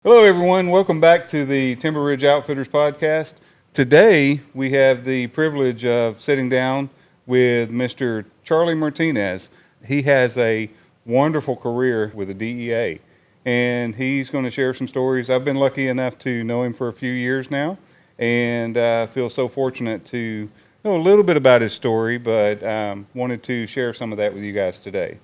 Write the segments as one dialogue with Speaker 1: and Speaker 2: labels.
Speaker 1: Hello, everyone. Welcome back to the Timber Ridge Outfitters podcast. Today, we have the privilege of sitting down with Mr. Charlie Martinez. He has a wonderful career with the DEA, and he's going to share some stories. I've been lucky enough to know him for a few years now, and feel so fortunate to know a little bit about his story, but wanted to share some of that with you guys today.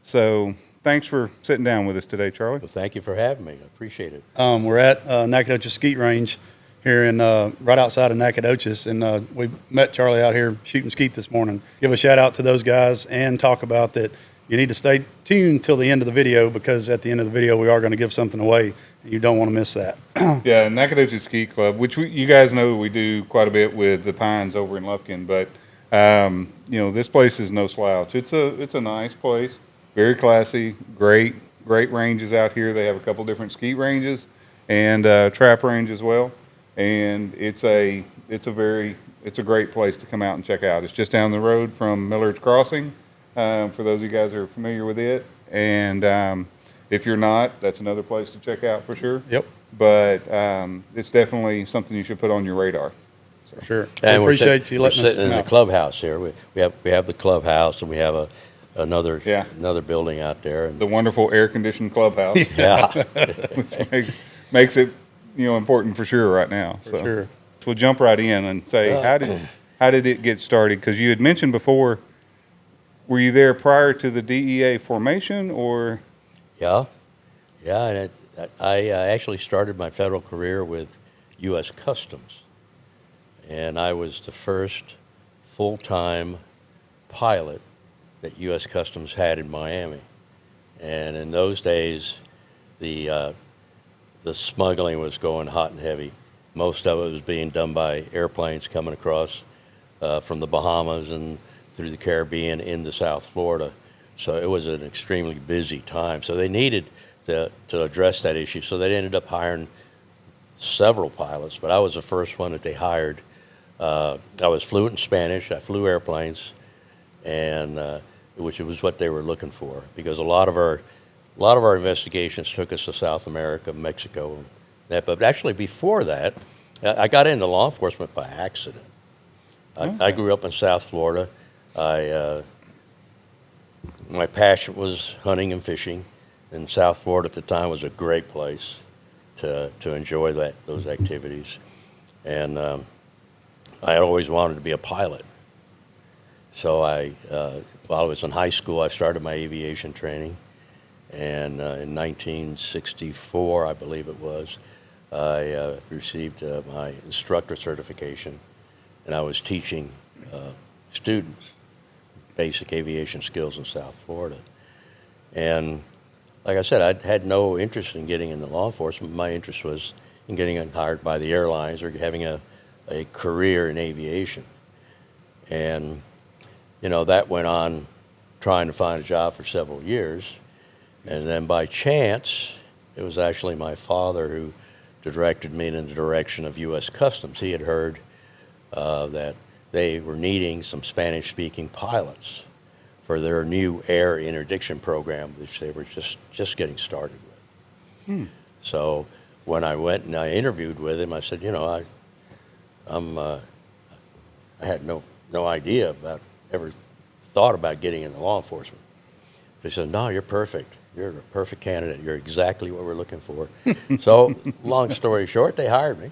Speaker 1: So thanks for sitting down with us today, Charlie.
Speaker 2: Well, thank you for having me. I appreciate it.
Speaker 3: We're at Nacogdoches Skeet Range here in right outside of Nacogdoches, and we met Charlie out here shooting skeet this morning. Give a shout out to those guys and talk about that. You need to stay tuned till the end of the video, because at the end of the video we are going to give something away, and you don't want to miss that.
Speaker 1: Yeah, Nacogdoches Ski Club, which you guys know we do quite a bit with the Pines over in Lufkin, but this place is no slouch. It's a nice place. Very classy, great ranges out here. They have a couple different skeet ranges and trap range as well. And it's a great place to come out and check out. It's just down the road from Millard's Crossing, for those of you guys who are familiar with it. And if you're not, that's another place to check out for sure.
Speaker 3: Yep.
Speaker 1: But it's definitely something you should put on your radar.
Speaker 3: For sure.
Speaker 2: And
Speaker 3: we appreciate you letting us
Speaker 2: sitting in the clubhouse here. We have the clubhouse, and we have another building out there. And
Speaker 1: the wonderful air-conditioned clubhouse.
Speaker 2: yeah.
Speaker 1: Which makes it important for sure right now.
Speaker 3: For sure.
Speaker 1: So we'll jump right in and say, how did it get started? Because you had mentioned before, were you there prior to the DEA formation, or?
Speaker 2: Yeah. And I actually started my federal career with U.S. Customs, and I was the first full-time pilot that U.S. Customs had in Miami. And in those days, the smuggling was going hot and heavy. Most of it was being done by airplanes coming across from the Bahamas and through the Caribbean into South Florida. So it was an extremely busy time. So they needed to address that issue. So they ended up hiring several pilots, but I was the first one that they hired. I was fluent in Spanish. I flew airplanes, and which was what they were looking for, because a lot of our investigations took us to South America, Mexico, and that. But actually, before that, I got into law enforcement by accident. I grew up in South Florida. My passion was hunting and fishing, and South Florida at the time was a great place to enjoy those activities. And I had always wanted to be a pilot. So while I was in high school, I started my aviation training, and in 1964, I believe it was, I received my instructor certification, and I was teaching students basic aviation skills in South Florida. And like I said, I had no interest in getting into law enforcement. My interest was in getting hired by the airlines or having a career in aviation. And that went on trying to find a job for several years. And then by chance, it was actually my father who directed me in the direction of U.S. Customs. He had heard that they were needing some Spanish-speaking pilots for their new air interdiction program, which they were just getting started with. So when I went and I interviewed with him, I said, I had no idea about ever thought about getting into law enforcement. He said, no, you're perfect. You're a perfect candidate. You're exactly what we're looking for. So long story short, they hired me.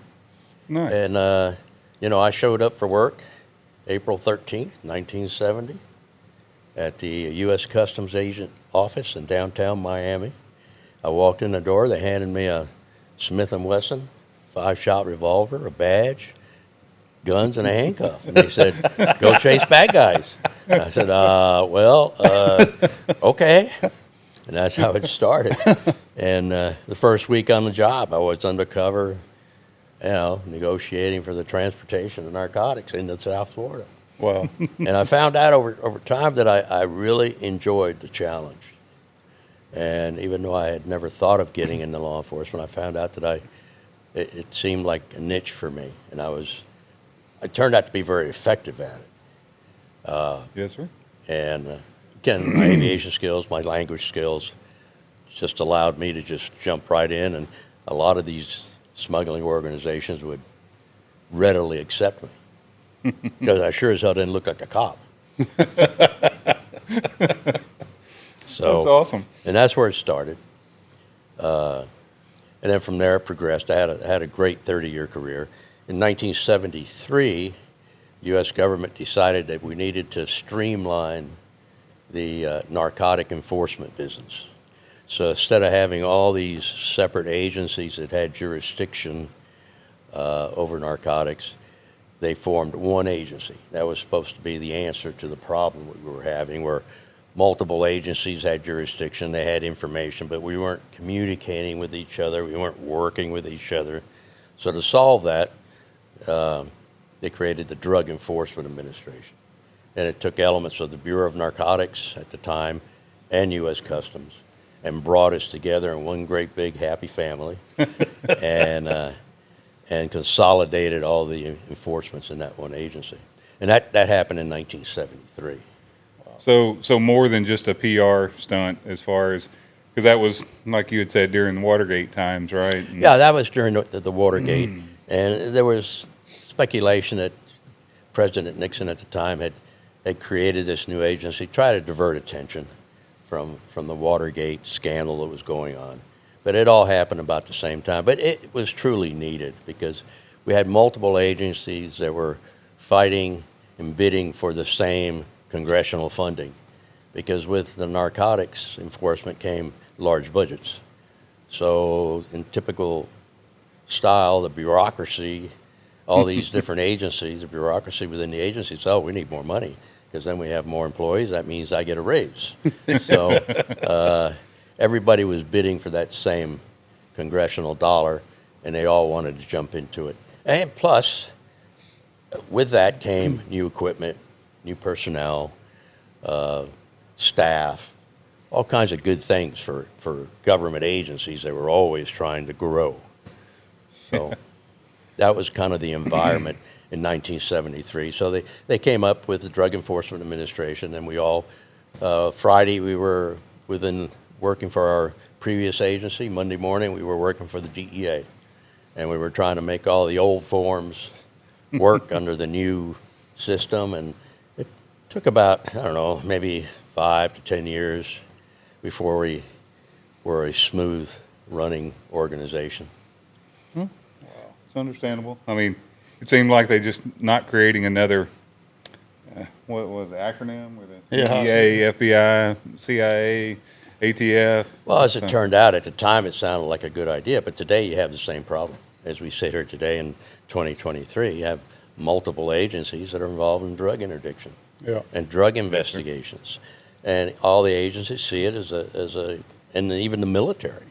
Speaker 1: Nice.
Speaker 2: And, I showed up for work April 13th, 1970 at the U.S. Customs agent office in downtown Miami. I walked in the door. They handed me a Smith & Wesson 5-shot revolver, a badge, guns, and a handcuff. And they said, go chase bad guys. I said, okay. And that's how it started. And the first week on the job, I was undercover, negotiating for the transportation of narcotics into South Florida.
Speaker 1: Wow.
Speaker 2: And I found out over time that I really enjoyed the challenge. And even though I had never thought of getting into law enforcement, I found out that it seemed like a niche for me. And I turned out to be very effective at it.
Speaker 1: Yes, sir.
Speaker 2: And again, my aviation skills, my language skills just allowed me to just jump right in. And a lot of these smuggling organizations would readily accept me because I sure as hell didn't look like a cop. So
Speaker 1: That's awesome.
Speaker 2: and that's where it started. And then from there it progressed. I had a great 30-year career. In 1973, U.S. government decided that we needed to streamline the narcotic enforcement business. So instead of having all these separate agencies that had jurisdiction over narcotics, they formed one agency. That was supposed to be the answer to the problem we were having, where multiple agencies had jurisdiction, they had information, but we weren't communicating with each other, we weren't working with each other. So to solve that, they created the Drug Enforcement Administration. And it took elements of the Bureau of Narcotics at the time and U.S. Customs and brought us together in one great big happy family and consolidated all the enforcements in that one agency. And that happened in 1973.
Speaker 1: So more than just a PR stunt, as far as, because that was, like you had said, during the Watergate times, right? And
Speaker 2: Yeah, that was during the Watergate. And there was speculation that President Nixon at the time had created this new agency, try to divert attention from the Watergate scandal that was going on. But it all happened about the same time. But it was truly needed because we had multiple agencies that were fighting and bidding for the same congressional funding, because with the narcotics enforcement came large budgets. So in typical style, the bureaucracy, all these different agencies, the bureaucracy within the agencies, oh, we need more money because then we have more employees. That means I get a raise. So everybody was bidding for that same congressional dollar, and they all wanted to jump into it. And plus, with that came new equipment, new personnel, staff, all kinds of good things for government agencies that were always trying to grow. So that was kind of the environment in 1973. So they came up with the Drug Enforcement Administration, and we all, Friday we were working for our previous agency. Monday morning we were working for the DEA. And we were trying to make all the old forms work under the new system, and it took about, I don't know, maybe 5 to 10 years before we were a smooth running organization.
Speaker 1: it's understandable. I mean, it seemed like they just not creating another, what was the acronym? With the DEA, FBI, CIA, ATF.
Speaker 2: Well, as it turned out, at the time it sounded like a good idea, but today you have the same problem. As we sit here today in 2023, you have multiple agencies that are involved in drug interdiction and drug investigations. And all the agencies see it as a and even the military,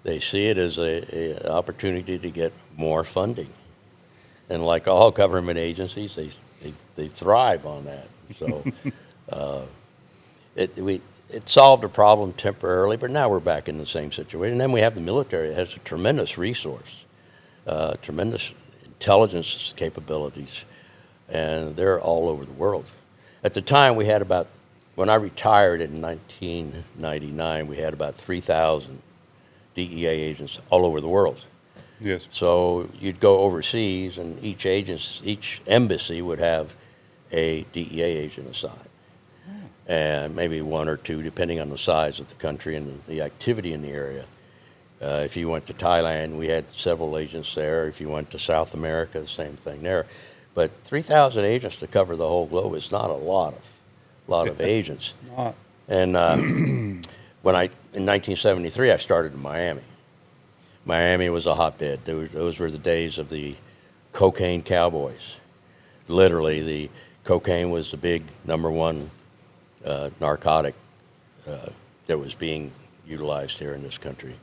Speaker 2: they see it as a opportunity to get more funding. And like all government agencies, they thrive on that. So it solved a problem temporarily, but now we're back in the same situation. And then we have the military that has a tremendous resource, tremendous intelligence capabilities, and they're all over the world. At the time, we had about, when I retired in 1999, we had about 3,000 DEA agents all over the world.
Speaker 1: Yes.
Speaker 2: So you'd go overseas, and each embassy would have a DEA agent assigned, and maybe one or two, depending on the size of the country and the activity in the area. If you went to Thailand, we had several agents there. If you went to South America, the same thing there. But 3,000 agents to cover the whole globe is not a lot of agents.
Speaker 3: Not.
Speaker 2: And in 1973, I started in Miami. Miami was a hotbed. Those were the days of the cocaine cowboys. Literally, the cocaine was the big #1 narcotic that was being utilized here in this country.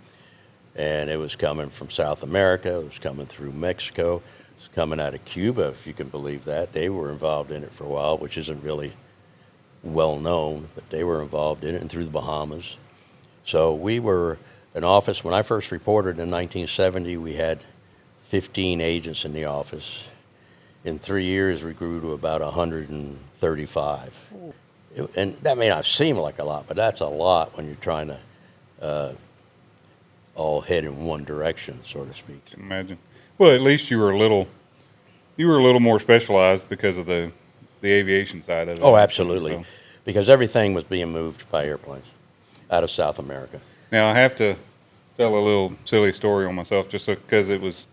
Speaker 2: And it was coming from South America. It was coming through Mexico. It was coming out of Cuba, if you can believe that. They were involved in it for a while, which isn't really well known, but they were involved in it, and through the Bahamas. So we were an office. When I first reported in 1970, we had 15 agents in the office. In 3 years, we grew to about 135. And that may not seem like a lot, but that's a lot when you're trying to all head in one direction, so to speak.
Speaker 1: Imagine. Well, at least you were a little more specialized because of the aviation side of it.
Speaker 2: Oh, absolutely,
Speaker 1: So,
Speaker 2: because everything was being moved by airplanes out of South America.
Speaker 1: now I have to tell a little silly story on myself, just because it was,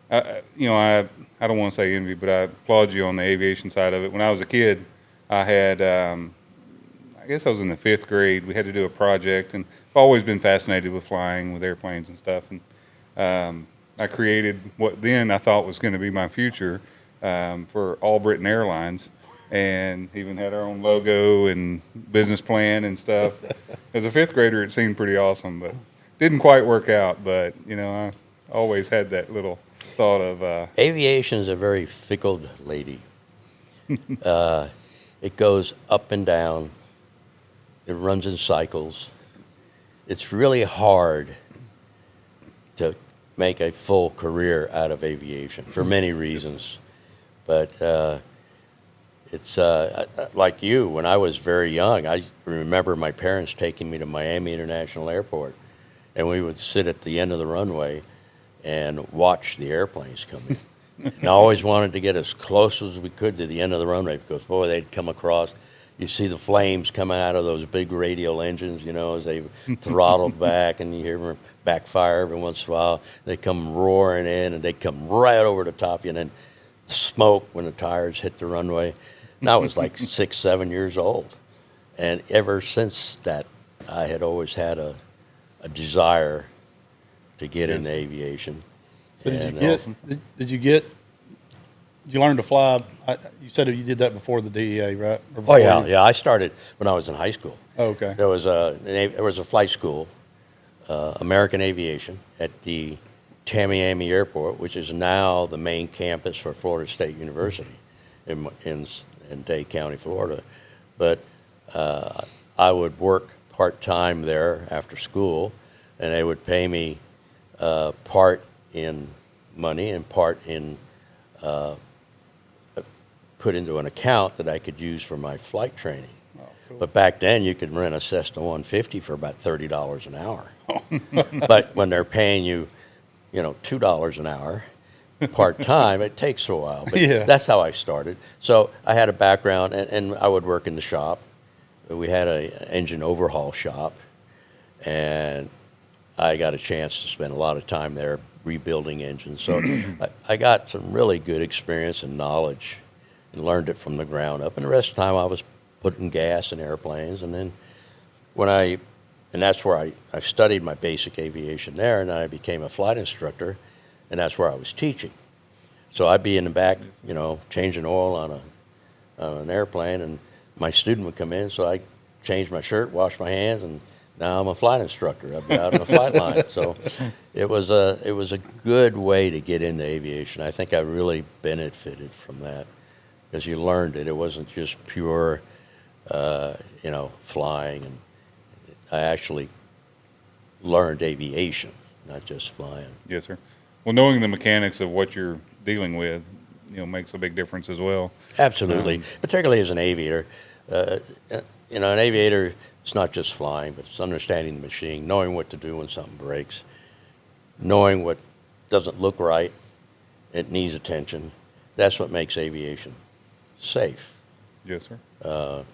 Speaker 1: I don't want to say envy, but I applaud you on the aviation side of it. When I was a kid, I had, I guess I was in the 5th grade. We had to do a project, and I've always been fascinated with flying, with airplanes and stuff. And I created what then I thought was going to be my future for All Britain Airlines, and even had our own logo and business plan and stuff. As a 5th grader, it seemed pretty awesome, but didn't quite work out. But I always had that little thought of
Speaker 2: Aviation is a very fickle lady. It goes up and down. It runs in cycles. It's really hard to make a full career out of aviation for many reasons. But it's like you, when I was very young, I remember my parents taking me to Miami International Airport, and we would sit at the end of the runway and watch the airplanes come in. And I always wanted to get as close as we could to the end of the runway because, boy, they'd come across. You see the flames coming out of those big radial engines, as they throttled back, and you hear them backfire every once in a while. They come roaring in, and they come right over the top of you, and then smoke when the tires hit the runway. And I was like 6, 7 years old. And ever since that, I had always had a desire to get into aviation.
Speaker 3: So
Speaker 2: And,
Speaker 3: did you learn to fly? You said you did that before the DEA, right? Or
Speaker 2: Oh
Speaker 3: before
Speaker 2: yeah. I started when I was in high school.
Speaker 3: Oh, okay.
Speaker 2: There was a flight school, American Aviation, at the Tamiami Airport, which is now the main campus for Florida State University in Dade County, Florida. But I would work part-time there after school, and they would pay me part in money and part in put into an account that I could use for my flight training.
Speaker 3: Oh, cool.
Speaker 2: But back then, you could rent a Cessna 150 for about $30 an hour. But when they're paying you, $2 an hour part-time, it takes a while. But
Speaker 3: Yeah.
Speaker 2: that's how I started. So I had a background, and I would work in the shop. We had an engine overhaul shop, and I got a chance to spend a lot of time there rebuilding engines. So I got some really good experience and knowledge and learned it from the ground up. And the rest of the time I was putting gas in airplanes. And then and that's where I studied my basic aviation there, and then I became a flight instructor, and that's where I was teaching. So I'd be in the back, changing oil on an airplane, and my student would come in, so I changed my shirt, washed my hands, and now I'm a flight instructor. I'd be out on the flight line. So it was a good way to get into aviation. I think I really benefited from that because you learned it. It wasn't just pure, flying. And I actually learned aviation, not just flying.
Speaker 1: yes, sir. Well, knowing the mechanics of what you're dealing with, makes a big difference as well.
Speaker 2: Absolutely, particularly as an aviator. An aviator, it's not just flying, but it's understanding the machine, knowing what to do when something breaks, knowing what doesn't look right, it needs attention. That's what makes aviation safe.
Speaker 1: Yes, sir.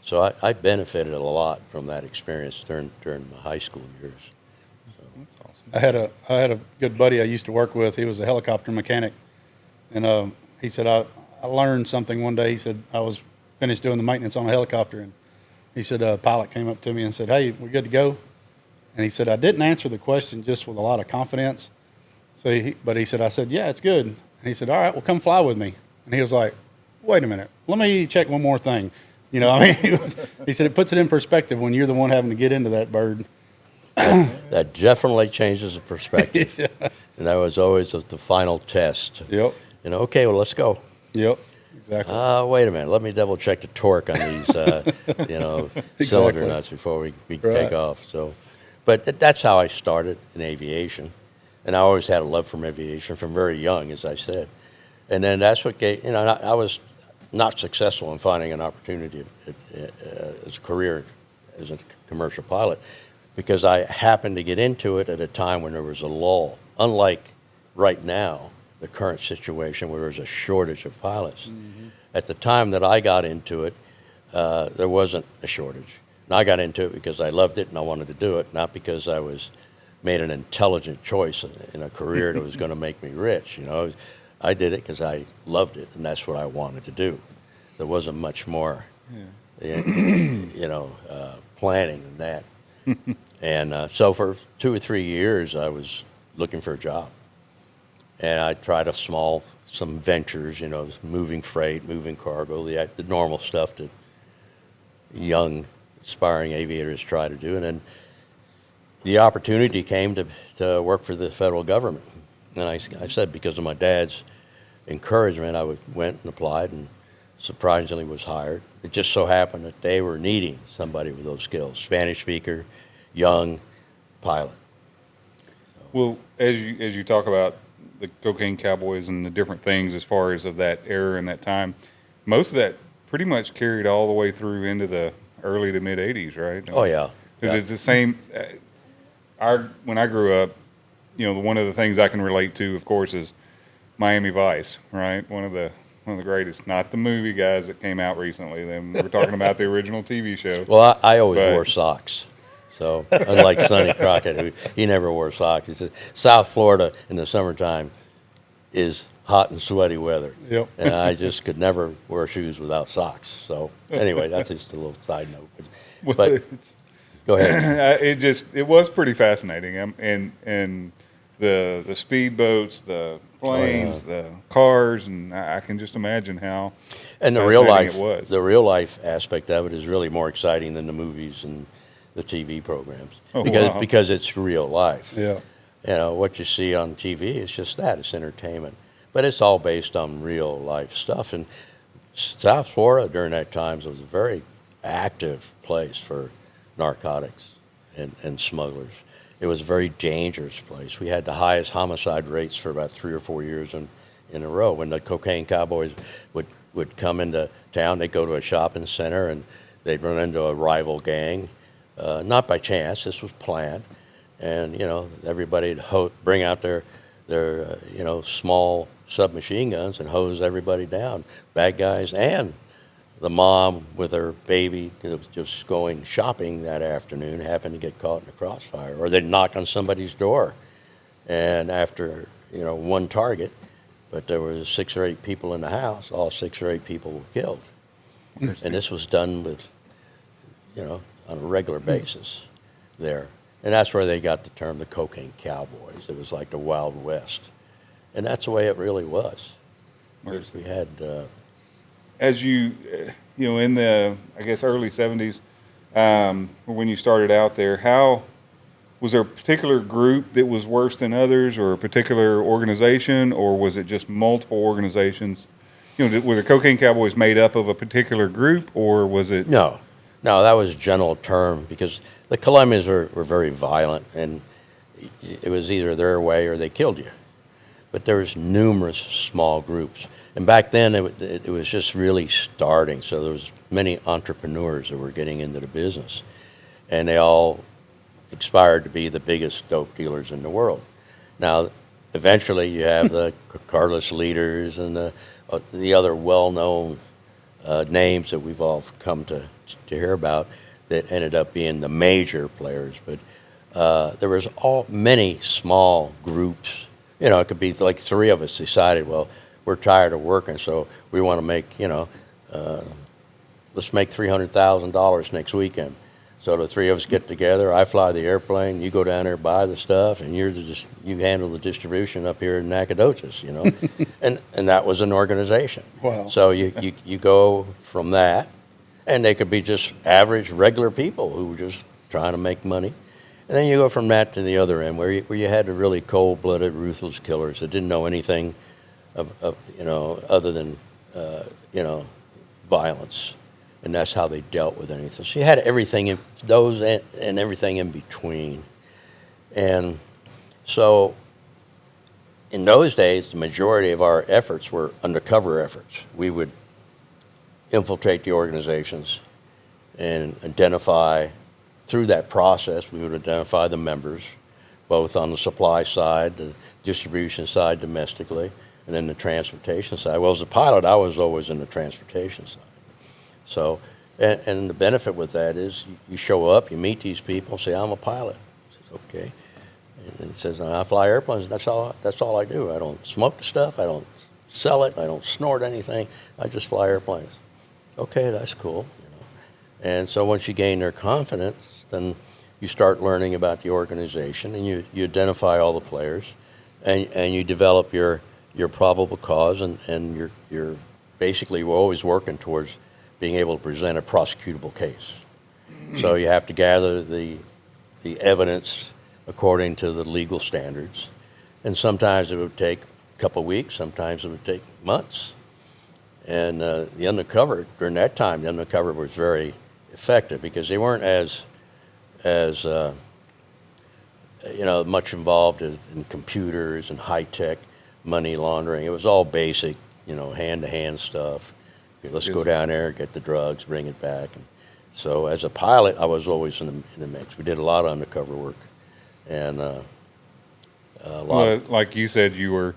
Speaker 2: So I benefited a lot from that experience during my high school years.
Speaker 1: That's awesome.
Speaker 3: I had a good buddy I used to work with. He was a helicopter mechanic, and he said I learned something one day. He said I was finished doing the maintenance on a helicopter, and he said a pilot came up to me and said, "Hey, we're good to go." And he said I didn't answer the question just with a lot of confidence. But he said, I said, "Yeah, it's good." And he said, "All right, well, come fly with me." And he was like, "Wait a minute, let me check one more thing." He said it puts it in perspective when you're the one having to get into that bird.
Speaker 2: That definitely changes the perspective.
Speaker 3: Yeah.
Speaker 2: And that was always the final test.
Speaker 3: Yep.
Speaker 2: Okay, well, let's go.
Speaker 3: Yep. Exactly.
Speaker 2: Wait a minute. Let me double check the torque on these, cylinder nuts before we take off. So, but that's how I started in aviation, and I always had a love for aviation from very young, as I said. And then that's what gave. I was not successful in finding an opportunity as a career as a commercial pilot, because I happened to get into it at a time when there was a lull. Unlike right now, the current situation where there's a shortage of pilots. At the time that I got into it, there wasn't a shortage. And I got into it because I loved it and I wanted to do it, not because I was made an intelligent choice in a career that was going to make me rich. You know, I did it because I loved it, and that's what I wanted to do. There wasn't much more, planning than that. And so for 2 or 3 years, I was looking for a job, and I tried some ventures, you know, moving freight, moving cargo, the normal stuff that young aspiring aviators try to do. And then the opportunity came to work for the federal government. And I said, because of my dad's encouragement, I went and applied and surprisingly was hired. It just so happened that they were needing somebody with those skills, Spanish speaker, young pilot.
Speaker 1: Well, as you talk about the Cocaine Cowboys and the different things as far as of that era and that time, most of that pretty much carried all the way through into the early to mid 80s, right?
Speaker 2: Oh, yeah.
Speaker 1: Because it's the same. When I grew up, you know, one of the things I can relate to, of course, is Miami Vice, right? One of the greatest, not the movie guys that came out recently. Then we're talking about the original TV show.
Speaker 2: Well, I always wore socks. So unlike Sonny Crockett, he never wore socks. He said South Florida in the summertime is hot and sweaty weather.
Speaker 3: Yep.
Speaker 2: And I just could never wear shoes without socks. So anyway, that's just a little side note. But go ahead.
Speaker 1: It was pretty fascinating. And the speedboats, the planes, the cars, and I can just imagine how
Speaker 2: and the real life aspect of it is really more exciting than the movies and the TV programs because it's real life.
Speaker 3: Yeah.
Speaker 2: You know, what you see on TV is just that. It's entertainment. But it's all based on real life stuff. And South Florida during that time was a very active place for narcotics and smugglers. It was a very dangerous place. We had the highest homicide rates for about 3 or 4 years in a row. When the Cocaine Cowboys would come into town, they'd go to a shopping center and they'd run into a rival gang. Not by chance, this was planned. And, you know, everybody'd bring out their small submachine guns and hose everybody down, bad guys and the mom with her baby just going shopping that afternoon happened to get caught in a crossfire. Or they'd knock on somebody's door, and after, you know, one target, but there was 6 or 8 people in the house, all 6 or 8 people were killed. And this was done with, you know, on a regular basis there. And that's where they got the term the Cocaine Cowboys. It was like the Wild West. And that's the way it really was. We had...
Speaker 1: as you know, in the, I guess, early 70s, when you started out there, was there a particular group that was worse than others, or a particular organization, or was it just multiple organizations? You know, were the Cocaine Cowboys made up of a particular group, or was it?
Speaker 2: No, that was a general term because the Colombians were very violent, and it was either their way or they killed you. But there was numerous small groups. And back then, it was just really starting, so there was many entrepreneurs that were getting into the business. And they all aspired to be the biggest dope dealers in the world. Now, eventually, you have the Carlos leaders and the other well-known names that we've all come to hear about that ended up being the major players. But there was many small groups. You know, it could be like 3 of us decided, well, we're tired of working, so we want to make, let's make $300,000 next weekend. So the 3 of us get together, I fly the airplane, you go down there, buy the stuff, and you handle the distribution up here in Nacogdoches, you know. and that was an organization.
Speaker 3: Wow.
Speaker 2: So you go from that, and they could be just average, regular people who were just trying to make money. And then you go from that to the other end, where you had the really cold-blooded, ruthless killers that didn't know anything other than, violence. And that's how they dealt with anything. So you had everything in those and everything in between. And so in those days, the majority of our efforts were undercover efforts. We would infiltrate the organizations and identify through that process, we would identify the members, both on the supply side, the distribution side domestically, and then the transportation side. Well, as a pilot, I was always in the transportation side. So, and the benefit with that is you show up, you meet these people, say, I'm a pilot. I says, okay. And he says, I fly airplanes. That's all I do. I don't smoke the stuff. I don't sell it. I don't snort anything. I just fly airplanes. Okay, that's cool. And so once you gain their confidence, then you start learning about the organization, and you identify all the players, and you develop your probable cause, and you're basically, we're always working towards being able to present a prosecutable case. So you have to gather the evidence according to the legal standards, and sometimes it would take a couple of weeks, sometimes it would take months. And the undercover, during that time, the undercover was very effective because they weren't as much involved in computers and high-tech money laundering. It was all basic, hand-to-hand stuff. Okay, let's go down there, get the drugs, bring it back. And so as a pilot, I was always in the mix. We did a lot of undercover work. And
Speaker 1: like you said, you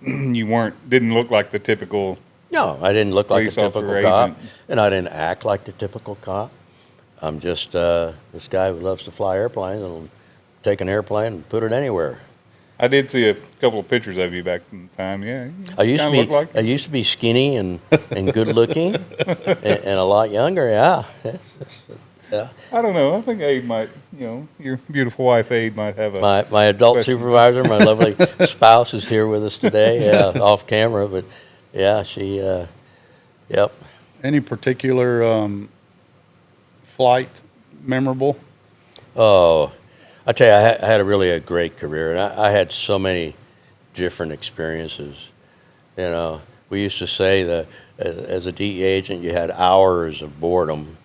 Speaker 1: didn't look like the typical.
Speaker 2: No, I didn't look like a
Speaker 1: police
Speaker 2: typical
Speaker 1: officer,
Speaker 2: cop,
Speaker 1: agent.
Speaker 2: and I didn't act like the typical cop. I'm just this guy who loves to fly airplanes and will take an airplane and put it anywhere.
Speaker 1: I did see a couple of pictures of you back in the time. Yeah,
Speaker 2: I used to
Speaker 1: kinda
Speaker 2: be
Speaker 1: look like
Speaker 2: I used to be skinny and good looking, and a lot younger. Yeah, yeah.
Speaker 1: I don't know. I think Abe might, your beautiful wife Abe might have a.
Speaker 2: My adult
Speaker 1: question.
Speaker 2: supervisor, my lovely spouse, is here with us today. Yeah, off camera, but yeah, she. Yep.
Speaker 3: Any particular flight memorable?
Speaker 2: Oh, I tell you, I had a great career, and I had so many different experiences. We used to say that as a DEA agent, you had hours of boredom,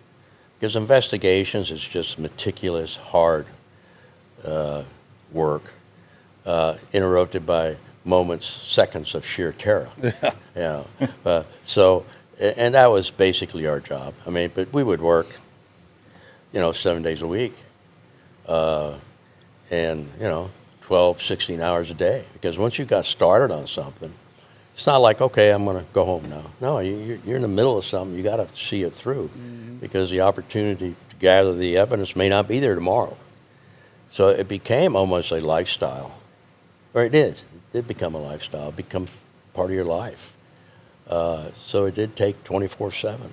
Speaker 2: because investigations is just meticulous, hard work, interrupted by moments, seconds of sheer terror. And that was basically our job. I mean, but we would work, 7 days a week. And 12, 16 hours a day. Because once you got started on something, it's not like, okay, I'm going to go home now. No, you're in the middle of something. You got to see it through, because the opportunity to gather the evidence may not be there tomorrow. So it became almost a lifestyle, or it is. It did become a lifestyle. It became part of your life. So it did take 24/7.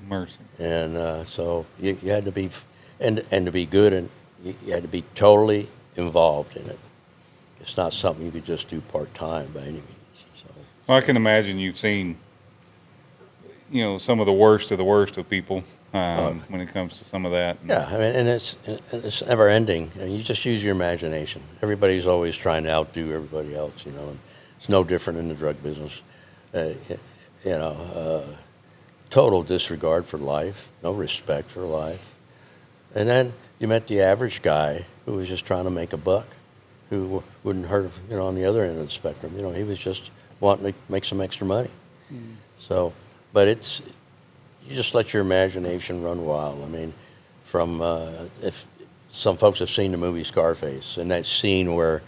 Speaker 1: Mercy.
Speaker 2: And so you had to be, and to be good, and you had to be totally involved in it. It's not something you could just do part-time by any means. So.
Speaker 1: Well, I can imagine you've seen, some of the worst of people when it comes to some of that.
Speaker 2: Yeah, I mean, and it's never ending. And you just use your imagination. Everybody's always trying to outdo everybody else, and it's no different in the drug business. Total disregard for life, no respect for life. And then you met the average guy who was just trying to make a buck, who wouldn't hurt, on the other end of the spectrum. He was just wanting to make some extra money. So, but you just let your imagination run wild. I mean, if some folks have seen the movie Scarface, and that scene where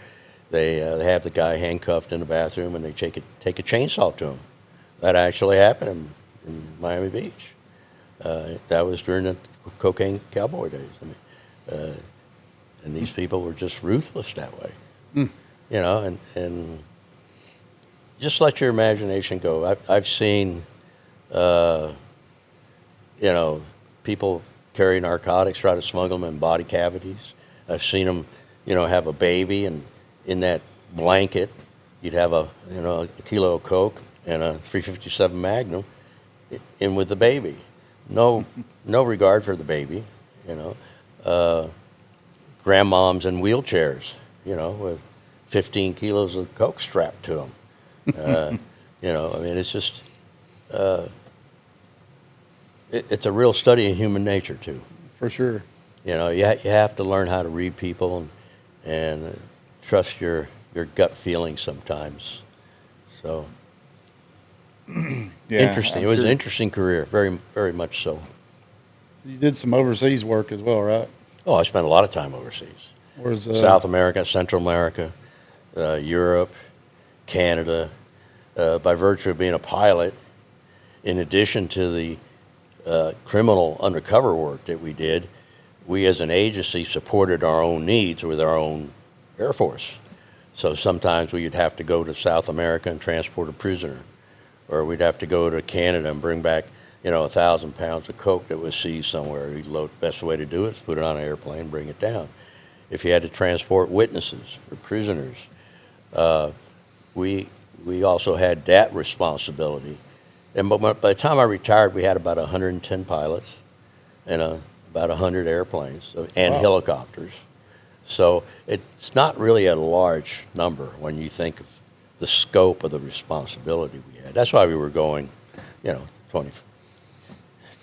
Speaker 2: they have the guy handcuffed in the bathroom and they take a chainsaw to him. That actually happened in Miami Beach. That was during the cocaine cowboy days. I mean, and these people were just ruthless that way. And just let your imagination go. I've seen, people carry narcotics, try to smuggle them in body cavities. I've seen them, have a baby, and in that blanket, you'd have a kilo of coke and a 357 Magnum in with the baby. No regard for the baby, Grandmoms in wheelchairs, with 15 kilos of coke strapped to them. I mean, it's just, it's a real study in human nature, too.
Speaker 3: For sure.
Speaker 2: You have to learn how to read people and trust your gut feelings sometimes. So,
Speaker 1: Yeah,
Speaker 2: interesting.
Speaker 1: I'm
Speaker 2: It was
Speaker 1: sure.
Speaker 2: an interesting career, very, very much so.
Speaker 3: You did some overseas work as well, right?
Speaker 2: Oh, I spent a lot of time overseas.
Speaker 3: Where's
Speaker 2: South America, Central America, Europe, Canada. By virtue of being a pilot, in addition to the criminal undercover work that we did, we as an agency supported our own needs with our own Air Force. So sometimes we'd have to go to South America and transport a prisoner, or we'd have to go to Canada and bring back, 1,000 pounds of coke that was seized somewhere. Best way to do it is put it on an airplane, bring it down. If you had to transport witnesses or prisoners, we also had that responsibility. And by the time I retired, we had about 110 pilots and about 100 airplanes and
Speaker 3: Wow.
Speaker 2: helicopters. So it's not really a large number when you think of the scope of the responsibility we had. That's why we were going,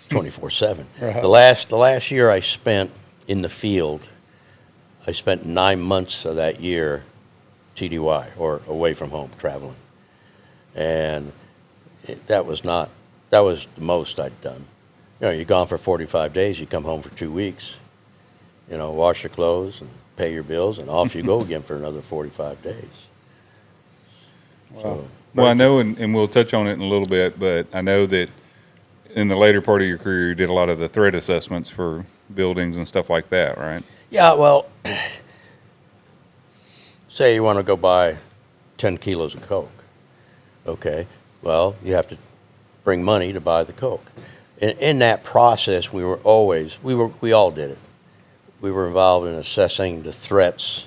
Speaker 2: 24/7.
Speaker 3: Right.
Speaker 2: The last year I spent in the field, I spent 9 months of that year TDY, or away from home, traveling. And that was the most I'd done. You're gone for 45 days, you come home for 2 weeks, wash your clothes and pay your bills, and off you go again for another 45 days.
Speaker 3: Wow.
Speaker 2: So,
Speaker 1: Well, I know, and we'll touch on it in a little bit, but I know that in the later part of your career, you did a lot of the threat assessments for buildings and stuff like that, right?
Speaker 2: yeah, well, say you want to go buy 10 kilos of Coke. Okay, well, you have to bring money to buy the Coke. In that process, we all did it. We were involved in assessing the threats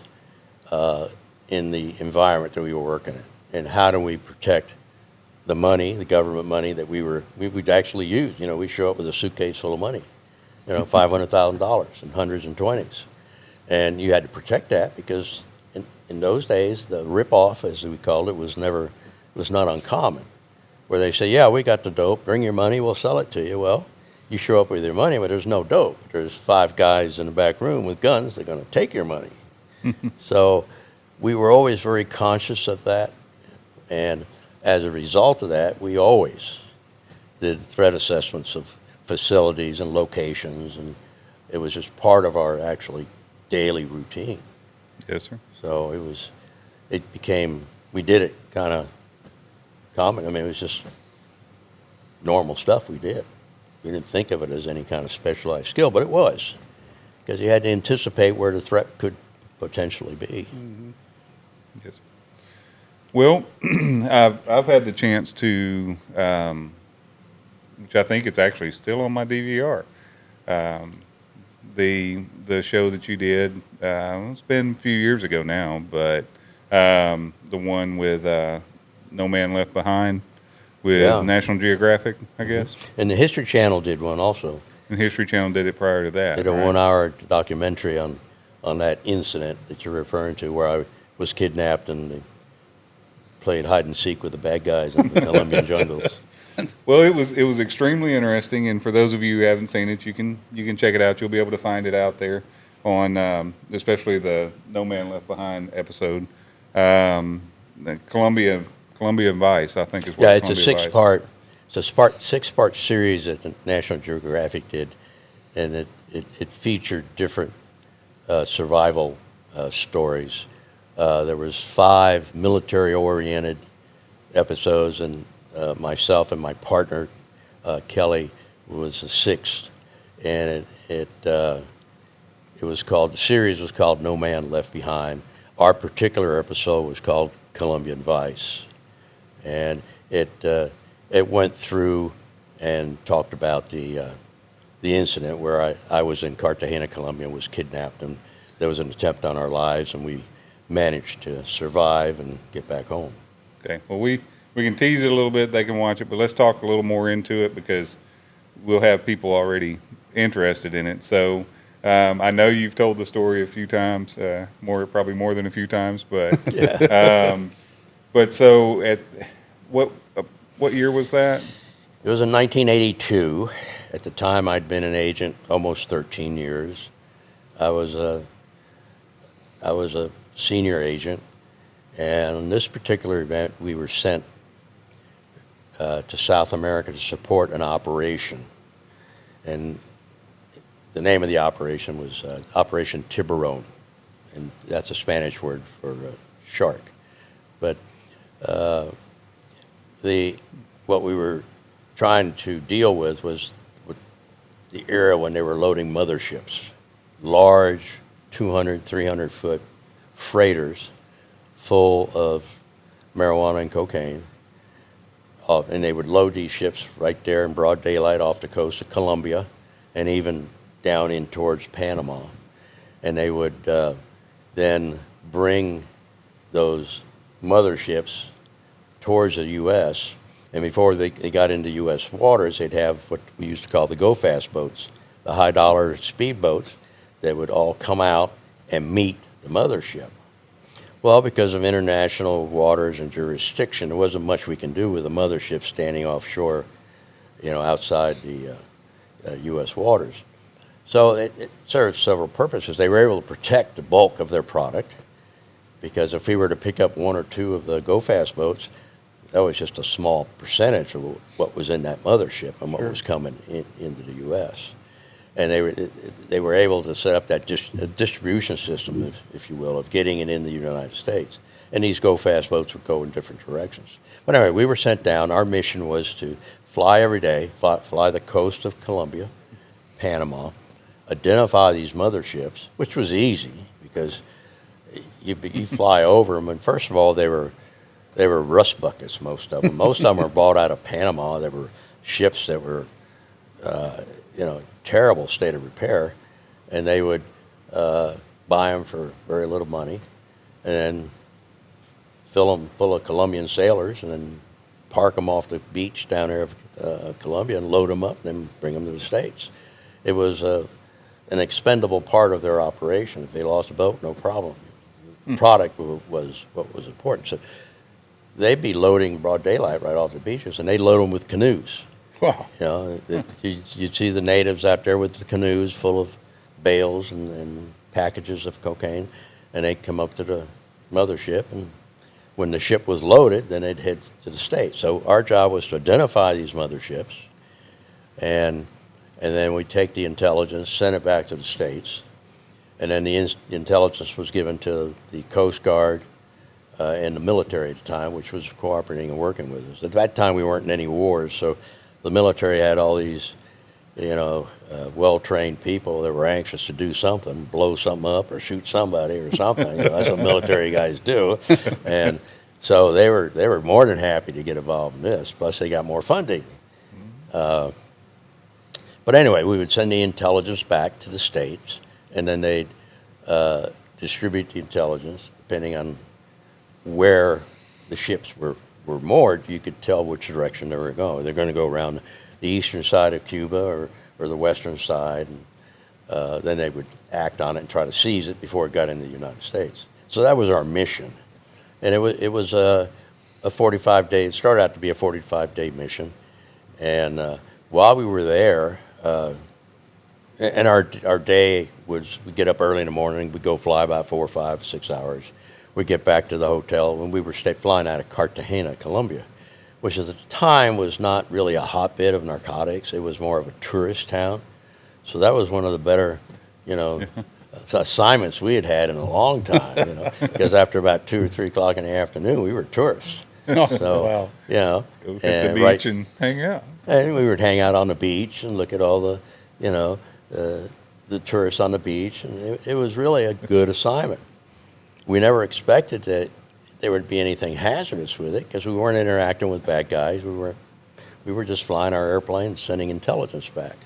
Speaker 2: in the environment that we were working in, and how do we protect the money, the government money that we'd actually use. We show up with a suitcase full of money, $500,000 and hundreds and twenties, and you had to protect that because in those days the rip-off, as we called it, was not uncommon. Where they say, yeah, we got the dope, bring your money, we'll sell it to you. Well, you show up with your money, but there's no dope. There's 5 guys in the back room with guns. They're going to take your money. So we were always very conscious of that. And as a result of that, we always did threat assessments of facilities and locations. And it was just part of our actually daily routine.
Speaker 1: Yes, sir.
Speaker 2: So we did it kind of common. I mean, it was just normal stuff we did. We didn't think of it as any kind of specialized skill, but it was, because you had to anticipate where the threat could potentially be.
Speaker 3: Mm-hmm.
Speaker 1: Yes. Well, I've had the chance to, which I think it's actually still on my DVR. The show that you did, it's been a few years ago now, but the one with No Man Left Behind with
Speaker 2: Yeah.
Speaker 1: National Geographic, I guess.
Speaker 2: And the History Channel did one also.
Speaker 1: And History Channel did it prior to that.
Speaker 2: Did a
Speaker 1: right?
Speaker 2: 1-hour documentary on that incident that you're referring to, where I was kidnapped and they played hide and seek with the bad guys in the Colombian jungles.
Speaker 1: Well, it was extremely interesting, and for those of you who haven't seen it, you can check it out. You'll be able to find it out there on especially the No Man Left Behind episode. The Columbia Vice, I think is what.
Speaker 2: Yeah, it's a
Speaker 1: Columbia Vice.
Speaker 2: six-part. It's a six-part series that the National Geographic did, and it featured different survival stories. There was 5 military-oriented episodes, and myself and my partner Kelly was the 6th, and the series was called No Man Left Behind. Our particular episode was called Colombian Vice, and it went through and talked about the incident where I was in Cartagena, Colombia, was kidnapped, and there was an attempt on our lives, and we managed to survive and get back home.
Speaker 1: Okay. Well, we can tease it a little bit. They can watch it, but let's talk a little more into it because we'll have people already interested in it. So I know you've told the story a few times, probably more than a few times, but
Speaker 2: Yeah.
Speaker 1: but so at what year was that?
Speaker 2: It was in 1982. At the time, I'd been an agent almost 13 years. I was a senior agent, and on this particular event, we were sent to South America to support an operation. And the name of the operation was Operation Tiburon, and that's a Spanish word for shark. But what we were trying to deal with was the era when they were loading motherships, large 200, 300-foot freighters full of marijuana and cocaine. And they would load these ships right there in broad daylight off the coast of Colombia and even down in towards Panama. And they would then bring those motherships towards the U.S. And before they got into U.S. waters, they'd have what we used to call the go-fast boats, the high-dollar speedboats that would all come out and meet the mothership. Well, because of international waters and jurisdiction, there wasn't much we can do with a mothership standing offshore, outside the U.S. waters. So it served several purposes. They were able to protect the bulk of their product, because if we were to pick up one or two of the go-fast boats, that was just a small percentage of what was in that mothership and what was coming into the U.S. And they were able to set up that distribution system, if you will, of getting it in the United States. And these go-fast boats would go in different directions. But anyway, we were sent down. Our mission was to fly every day, fly the coast of Colombia, Panama, identify these motherships, which was easy because you fly over them. And first of all, they were rust buckets, most of them. Most of them were bought out of Panama. They were ships that were, terrible state of repair, and they would buy them for very little money, and then fill them full of Colombian sailors, and then park them off the beach down there of Colombia and load them up, and then bring them to the States. It was an expendable part of their operation. If they lost a boat, no problem. Product was what was important. So they'd be loading broad daylight right off the beaches, and they'd load them with canoes.
Speaker 3: Wow.
Speaker 2: You'd see the natives out there with the canoes full of bales and packages of cocaine, and they'd come up to the mothership, and when the ship was loaded, then they'd head to the States. So our job was to identify these motherships, and then we'd take the intelligence, send it back to the States, and then the intelligence was given to the Coast Guard and the military at the time, which was cooperating and working with us. At that time, we weren't in any wars, so the military had all these, well-trained people that were anxious to do something, blow something up or shoot somebody or something. That's what military guys do. And so they were more than happy to get involved in this. Plus, they got more funding. But anyway, we would send the intelligence back to the States, and then they'd distribute the intelligence depending on where the ships were moored. You could tell which direction they were going. They're going to go around the eastern side of Cuba or the western side, and then they would act on it and try to seize it before it got into the United States. So that was our mission, and it was a 45-day. It started out to be a 45-day mission, and while we were there, and our day was, we'd get up early in the morning, we'd go fly about 4, 5, 6 hours. We'd get back to the hotel when we were flying out of Cartagena, Colombia, which at the time was not really a hotbed of narcotics. It was more of a tourist town. So that was one of the better, assignments we had in a long time, because after about 2 or 3 o'clock in the afternoon, we were tourists.
Speaker 3: Oh,
Speaker 1: So,
Speaker 3: wow.
Speaker 1: Go hit the beach and hang out.
Speaker 2: And we would hang out on the beach and look at all the tourists on the beach, and it was really a good assignment. We never expected that there would be anything hazardous with it because we weren't interacting with bad guys. We were just flying our airplane and sending intelligence back.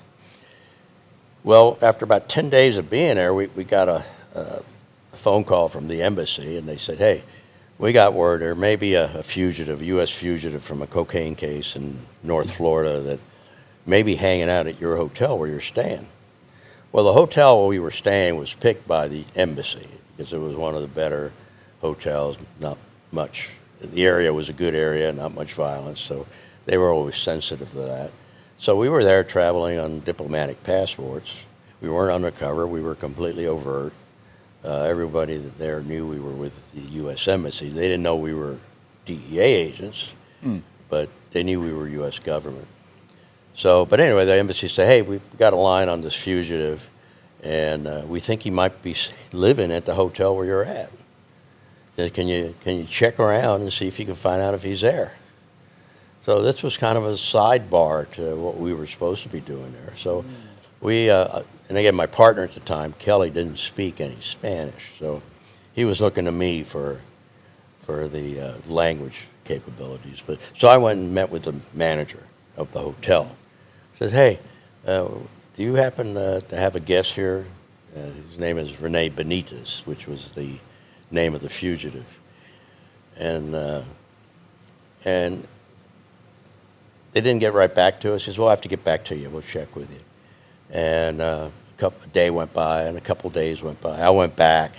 Speaker 2: Well, after about 10 days of being there, we got a phone call from the embassy, and they said, hey, we got word there may be a fugitive, a U.S. fugitive from a cocaine case in North Florida that may be hanging out at your hotel where you're staying. Well, the hotel where we were staying was picked by the embassy because it was one of the better hotels, not much. The area was a good area, not much violence, so they were always sensitive to that. So we were there traveling on diplomatic passports. We weren't undercover. We were completely overt. Everybody there knew we were with the U.S. Embassy. They didn't know we were DEA agents, but they knew we were U.S. government. So, but anyway, the embassy said, hey, we've got a line on this fugitive. and we think he might be living at the hotel where you're at. Said, can you check around and see if you can find out if he's there? So this was kind of a sidebar to what we were supposed to be doing there. So we, and again, my partner at the time, Kelly, didn't speak any Spanish, so he was looking to me for the language capabilities. But so I went and met with the manager of the hotel. Says, hey, do you happen to have a guest here? His name is Rene Benitez, which was the name of the fugitive. And they didn't get right back to us. He says, well, I have to get back to you. We'll check with you. And a day went by, and a couple days went by. I went back.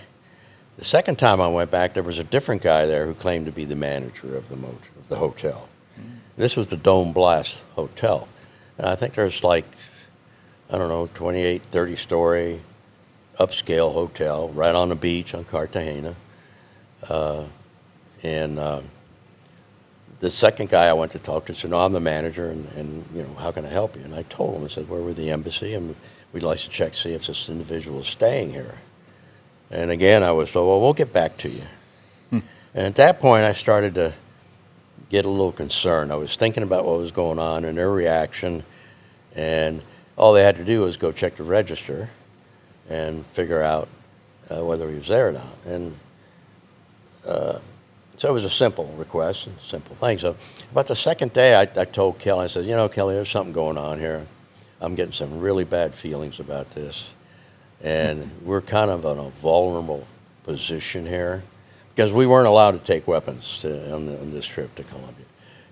Speaker 2: The second time I went back, there was a different guy there who claimed to be the manager of the hotel. This was the Dome Blast Hotel. And I think there's like, I don't know, 28, 30-story upscale hotel right on the beach on Cartagena. The second guy I went to talk to said, no, I'm the manager, and you know, how can I help you? And I told him, I said, we're with the embassy, and we'd like to check, see if this individual is staying here. And again, I was told, well, we'll get back to you. And at that point, I started to get a little concerned. I was thinking about what was going on and their reaction, and all they had to do was go check the register and figure out whether he was there or not. And so it was a simple request, and simple thing. So about the second day, I told Kelly, I said, you know, Kelly, there's something going on here. I'm getting some really bad feelings about this. And we're kind of in a vulnerable position here because we weren't allowed to take weapons on this trip to Colombia.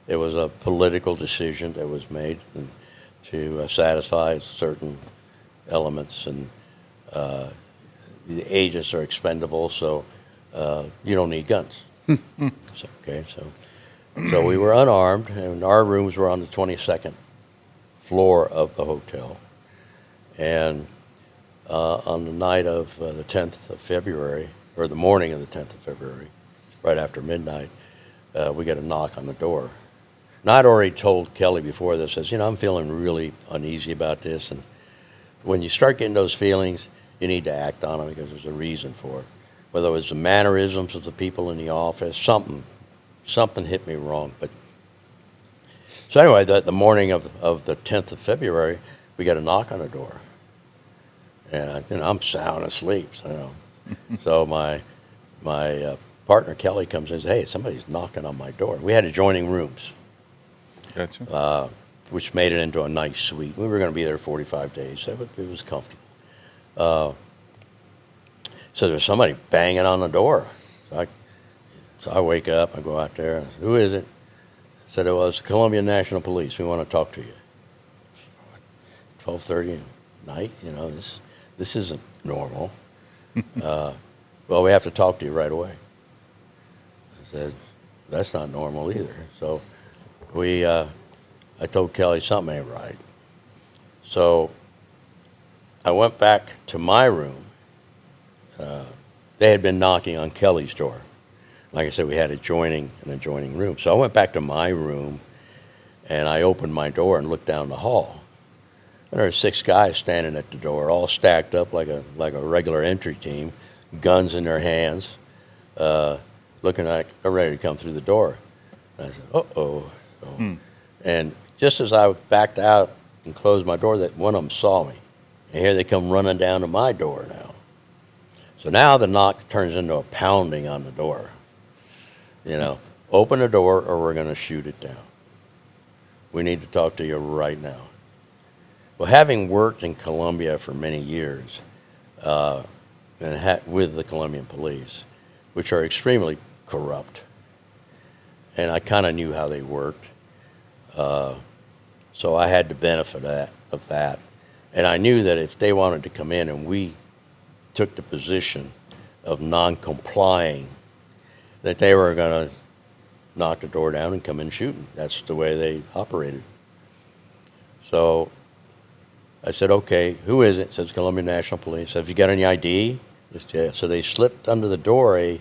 Speaker 2: It was a political decision that was made to satisfy certain elements, and the agents are expendable, so you don't need guns. So we were unarmed, and our rooms were on the 22nd floor of the hotel. And on the night of the 10th of February, or the morning of the 10th of February, right after midnight, we get a knock on the door. And I'd already told Kelly before this, says, you know, I'm feeling really uneasy about this. And when you start getting those feelings, you need to act on them because there's a reason for it. Whether it was the mannerisms of the people in the office, something hit me wrong. But so anyway, the morning of the 10th of February, we get a knock on the door. And you know, I'm sound asleep. So my partner Kelly comes in and says, hey, somebody's knocking on my door. We had adjoining rooms.
Speaker 1: Gotcha.
Speaker 2: Which made it into a nice suite. We were going to be there 45 days, so it was comfortable. So there's somebody banging on the door. So I wake up, I go out there, and I said, who is it? I said, it was the Colombian National Police. We want to talk to you. 12:30 at night, you know, this isn't normal. Well, we have to talk to you right away. I said, that's not normal either. So I told Kelly something ain't right. So I went back to my room. They had been knocking on Kelly's door. Like I said, we had an adjoining room. So I went back to my room, and I opened my door and looked down the hall. And there were 6 guys standing at the door, all stacked up like a regular entry team, guns in their hands, looking like they're ready to come through the door. And I said, uh-oh. And just as I backed out and closed my door, that one of them saw me. And here they come running down to my door now. So now the knock turns into a pounding on the door. You know, open the door or we're going to shoot it down. We need to talk to you right now. Well, having worked in Colombia for many years with the Colombian police, which are extremely corrupt, and I kind of knew how they worked, so I had the benefit of that. And I knew that if they wanted to come in and we took the position of non-complying, that they were going to knock the door down and come in shooting. That's the way they operated. So I said, okay, who is it? It says Colombian National Police. Have you got any ID? Yeah. So they slipped under the door a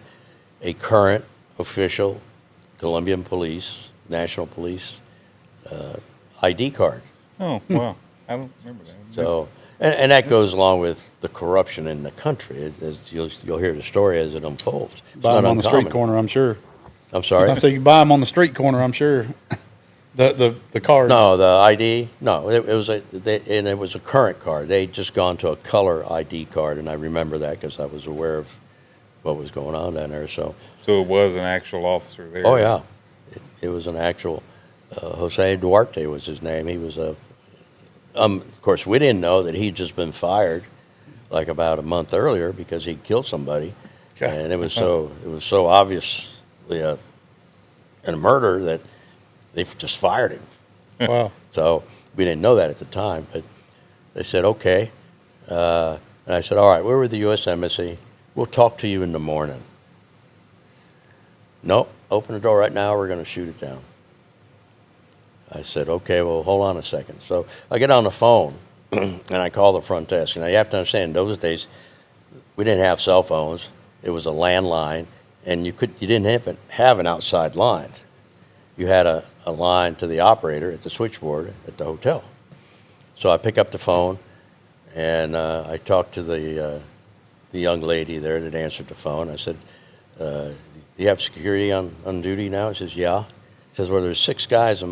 Speaker 2: current official Colombian police, National Police ID card.
Speaker 1: Oh, wow. I don't remember that.
Speaker 2: So, And that goes along with the corruption in the country. As you'll hear the story as it unfolds. It's
Speaker 3: Buy
Speaker 2: not
Speaker 3: them on the street
Speaker 2: uncommon.
Speaker 3: corner, I'm sure.
Speaker 2: I'm sorry?
Speaker 3: I say you buy them on the street corner, I'm sure. The cards.
Speaker 2: No, the ID. No, it was and it was a current card. They'd just gone to a color ID card, and I remember that because I was aware of what was going on down there. So
Speaker 1: it was an actual officer there.
Speaker 2: oh yeah, it was an actual Jose Duarte was his name. He was a. Of course, we didn't know that he'd just been fired like about a month earlier because he killed somebody,
Speaker 3: Okay.
Speaker 2: and it was so obviously a murder that they just fired him.
Speaker 3: Wow.
Speaker 2: So we didn't know that at the time, but they said, okay. And I said, all right, we're with the U.S. Embassy. We'll talk to you in the morning. Nope, open the door right now. We're going to shoot it down. I said, okay, well, hold on a second. So I get on the phone, and I call the front desk. Now, you have to understand, in those days, we didn't have cell phones. It was a landline, and you didn't have an outside line. You had a line to the operator at the switchboard at the hotel. So I pick up the phone, and I talked to the young lady there that answered the phone. I said, do you have security on duty now? He says, yeah. He says, well, there's 6 guys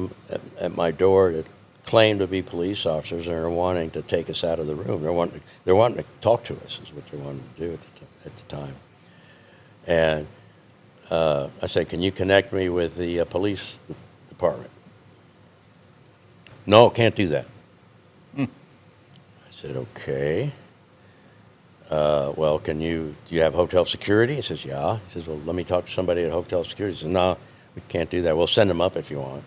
Speaker 2: at my door that claim to be police officers and are wanting to take us out of the room. They're wanting to talk to us is what they wanted to do at the time. And I said, can you connect me with the police department? No, can't do that. I said, okay. Well, do you have hotel security? He says, yeah. He says, well, let me talk to somebody at hotel security. He says, no, we can't do that. We'll send them up if you want.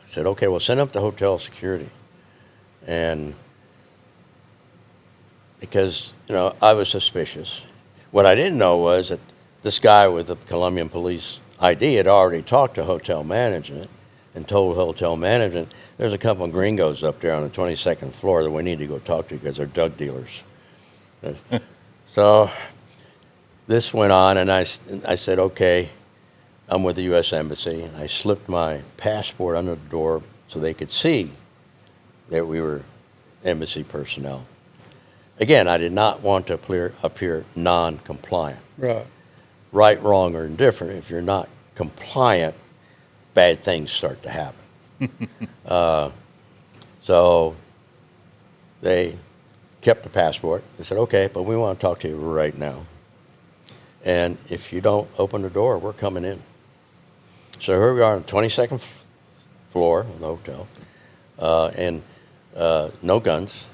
Speaker 2: I said, okay, well, send up to hotel security. And because, I was suspicious. What I didn't know was that this guy with the Colombian police ID had already talked to hotel management and told hotel management, there's a couple of gringos up there on the 22nd floor that we need to go talk to because they're drug dealers. So this went on, and I said, okay, I'm with the U.S. Embassy. And I slipped my passport under the door so they could see that we were embassy personnel. Again, I did not want to appear non-compliant.
Speaker 3: Right.
Speaker 2: Right, wrong, or indifferent. If you're not compliant, bad things start to happen. So they kept the passport. They said, okay, but we want to talk to you right now. And if you don't open the door, we're coming in. So here we are on the 22nd floor of the hotel, and no guns.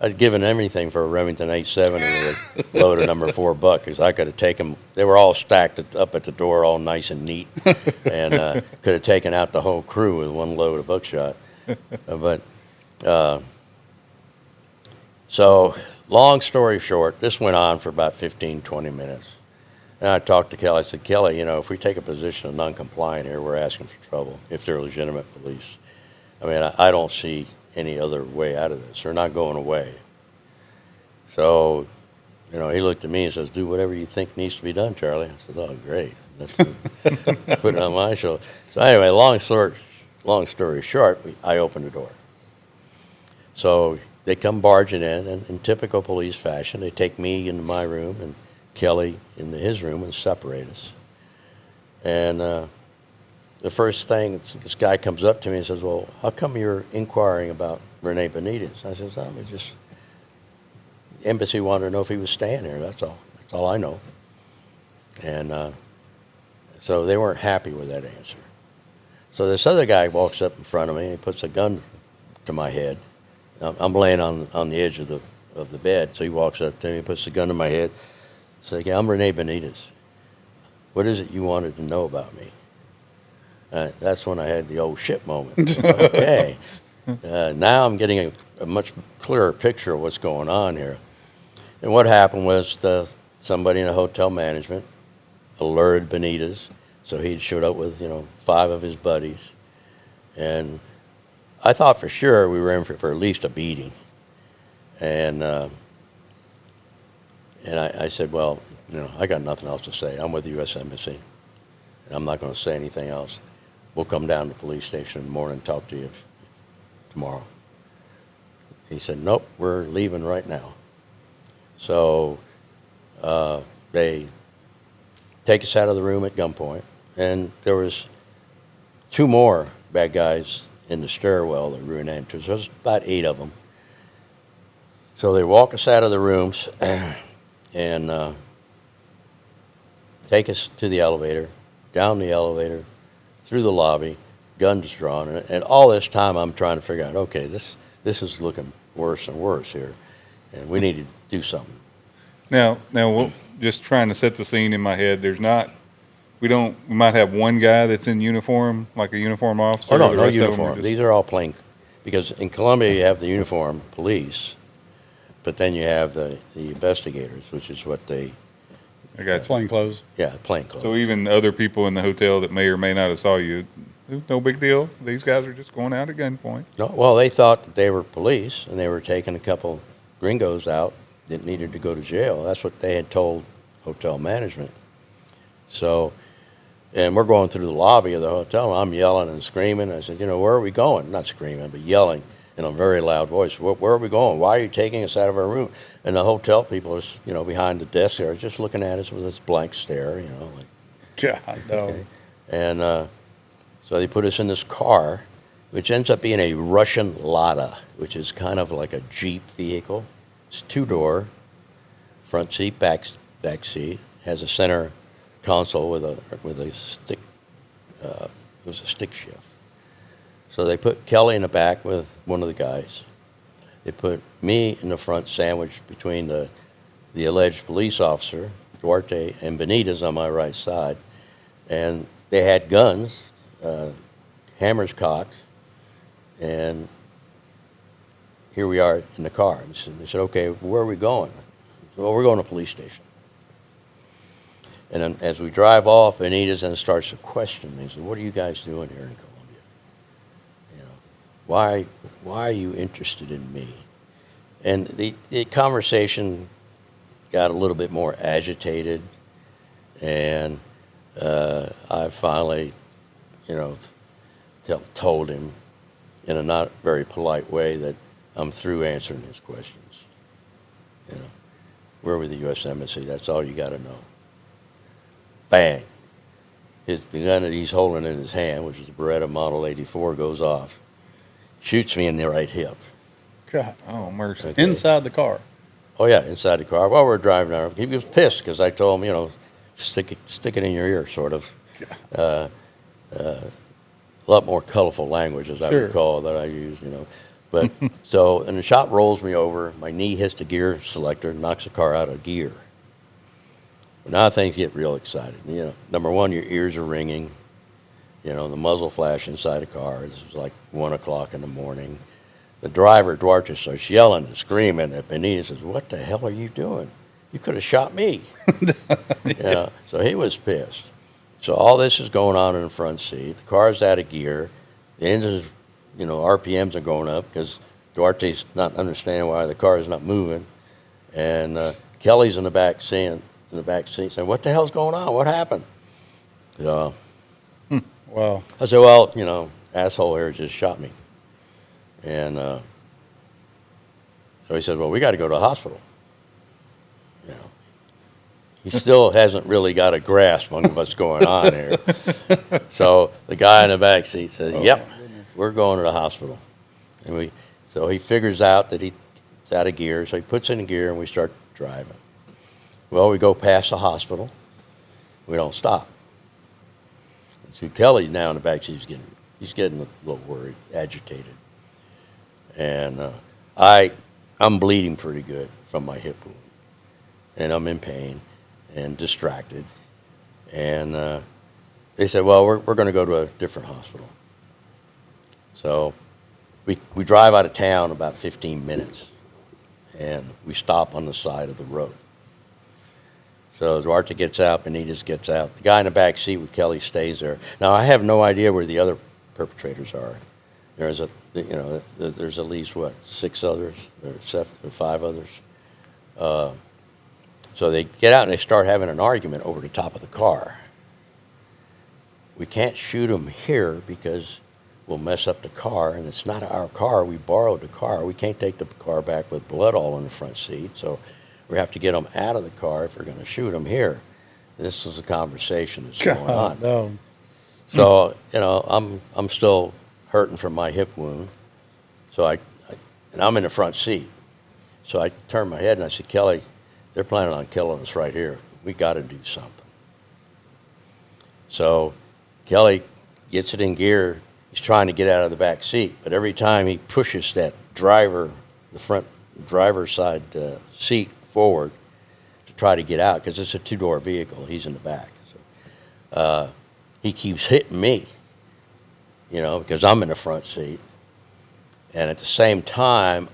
Speaker 2: I'd given everything for a Remington 870 with a load of number 4 buck, because I could have taken. They were all stacked up at the door, all nice and neat, and could have taken out the whole crew with one load of buckshot. So long story short, this went on for about 15, 20 minutes. And I talked to Kelly. I said, Kelly, if we take a position of non-compliant here, we're asking for trouble if they're legitimate police. I mean, I don't see any other way out of this. They're not going away. So, he looked at me and says, do whatever you think needs to be done, Charlie. I said, oh, great. That's put it on my shoulder. So anyway, long story short, I opened the door. So they come barging in, and in typical police fashion, they take me into my room and Kelly into his room and separate us. And the first thing, this guy comes up to me and says, well, how come you're inquiring about Rene Benitez? I says, just, the embassy wanted to know if he was staying here, that's all. That's all I know. And so they weren't happy with that answer. So this other guy walks up in front of me and he puts a gun to my head. I'm laying on the edge of the bed, so he walks up to me and puts the gun to my head. So okay, I'm Rene Benitez. What is it you wanted to know about me? That's when I had the old shit moment. Okay. Now I'm getting a much clearer picture of what's going on here. And what happened was somebody in the hotel management alerted Benitez, so he showed up with 5 of his buddies. And I thought for sure we were in for at least a beating. And I said, well, I got nothing else to say. I'm with the U.S. Embassy, and I'm not going to say anything else. We'll come down to the police station in the morning and talk to you tomorrow. He said, nope, we're leaving right now. So they take us out of the room at gunpoint, and there was 2 more bad guys in the stairwell that we were in. There was about 8 of them. So they walk us out of the rooms and take us to the elevator, down the elevator, through the lobby, guns drawn, and all this time I'm trying to figure out, okay, this is looking worse and worse here, and we need to do something.
Speaker 1: Now, we'll, just trying to set the scene in my head. We might have one guy that's in uniform, like a uniform officer.
Speaker 2: Oh, no,
Speaker 1: the
Speaker 2: no
Speaker 1: rest of them are
Speaker 2: uniform.
Speaker 1: just-
Speaker 2: These are all plain, because in Colombia you have the uniform police, but then you have the investigators, which is what they,
Speaker 1: I got you.
Speaker 3: Plain clothes.
Speaker 2: yeah, plain clothes.
Speaker 1: So even other people in the hotel that may or may not have saw you, no big deal. These guys are just going out at gunpoint.
Speaker 2: No, well, they thought that they were police, and they were taking a couple gringos out that needed to go to jail. That's what they had told hotel management. So, and we're going through the lobby of the hotel, and I'm yelling and screaming. I said, where are we going? Not screaming, but yelling in a very loud voice. Where are we going? Why are you taking us out of our room? And the hotel people are, behind the desk there, just looking at us with this blank stare, like.
Speaker 3: God, no.
Speaker 2: Okay. And so they put us in this car, which ends up being a Russian Lada, which is kind of like a Jeep vehicle. It's 2-door, front seat, back seat, has a center console with a stick. It was a stick shift. So they put Kelly in the back with one of the guys. They put me in the front, sandwiched between the alleged police officer, Duarte, and Benitez on my right side. And they had guns, hammers cocked, and here we are in the car. And they said, okay, where are we going? Well, we're going to a police station. And then as we drive off, Benitez then starts to question me. He said, what are you guys doing here in Colombia? Why are you interested in me? And the conversation got a little bit more agitated, and I finally, told him in a not very polite way that I'm through answering his questions. We're with the U.S. Embassy. That's all you got to know. Bang. The gun that he's holding in his hand, which is a Beretta Model 84, goes off. Shoots me in the right hip.
Speaker 3: God.
Speaker 1: Oh, mercy.
Speaker 2: Okay.
Speaker 3: Inside the car.
Speaker 2: Oh, yeah, inside the car. While we're driving out, he was pissed because I told him, stick it in your ear, sort of. A lot more colorful language, as I
Speaker 3: Sure.
Speaker 2: recall, that I used, But so, and the shot rolls me over. My knee hits the gear selector, knocks the car out of gear. But now things get real excited. Number one, your ears are ringing. The muzzle flash inside the car. This was like 1 o'clock in the morning. The driver, Duarte, starts yelling and screaming at Benitez. Says, what the hell are you doing? You could have shot me. So he was pissed. So all this is going on in the front seat. The car's out of gear. The engines, RPMs are going up because Duarte's not understanding why the car is not moving. And Kelly's in the back seat saying, what the hell's going on? What happened? So
Speaker 3: Wow.
Speaker 2: I said, well, asshole here just shot me. And so he said, well, we got to go to the hospital. He still hasn't really got a grasp on what's going on here. So the guy in the back seat said, yep, we're going to the hospital. And so he figures out that he's out of gear. So he puts it in gear and we start driving. Well, we go past the hospital. We don't stop. So Kelly now in the back seat, he's getting a little worried, agitated. And I'm bleeding pretty good from my hip wound. And I'm in pain and distracted. And they said, well, we're going to go to a different hospital. So we drive out of town about 15 minutes. And we stop on the side of the road. So Duarte gets out, Benitez gets out. The guy in the back seat with Kelly stays there. Now, I have no idea where the other perpetrators are. There's there's at least, 6 others, or 7 or 5 others. So they get out and they start having an argument over the top of the car. We can't shoot them here because will mess up the car, and it's not our car. We borrowed the car. We can't take the car back with blood all in the front seat, so we have to get them out of the car if we're going to shoot them here. This is a conversation that's going on.
Speaker 3: No.
Speaker 2: So, you know, I'm still hurting from my hip wound. So and I'm in the front seat. So I turned my head and I said, Kelly, they're planning on killing us right here. We got to do something. So Kelly gets it in gear. He's trying to get out of the back seat, but every time he pushes that the front driver's side seat forward to try to get out, because it's a two-door vehicle, he's in the back. So, he keeps hitting me, you know, because I'm in the front seat. And at the same time,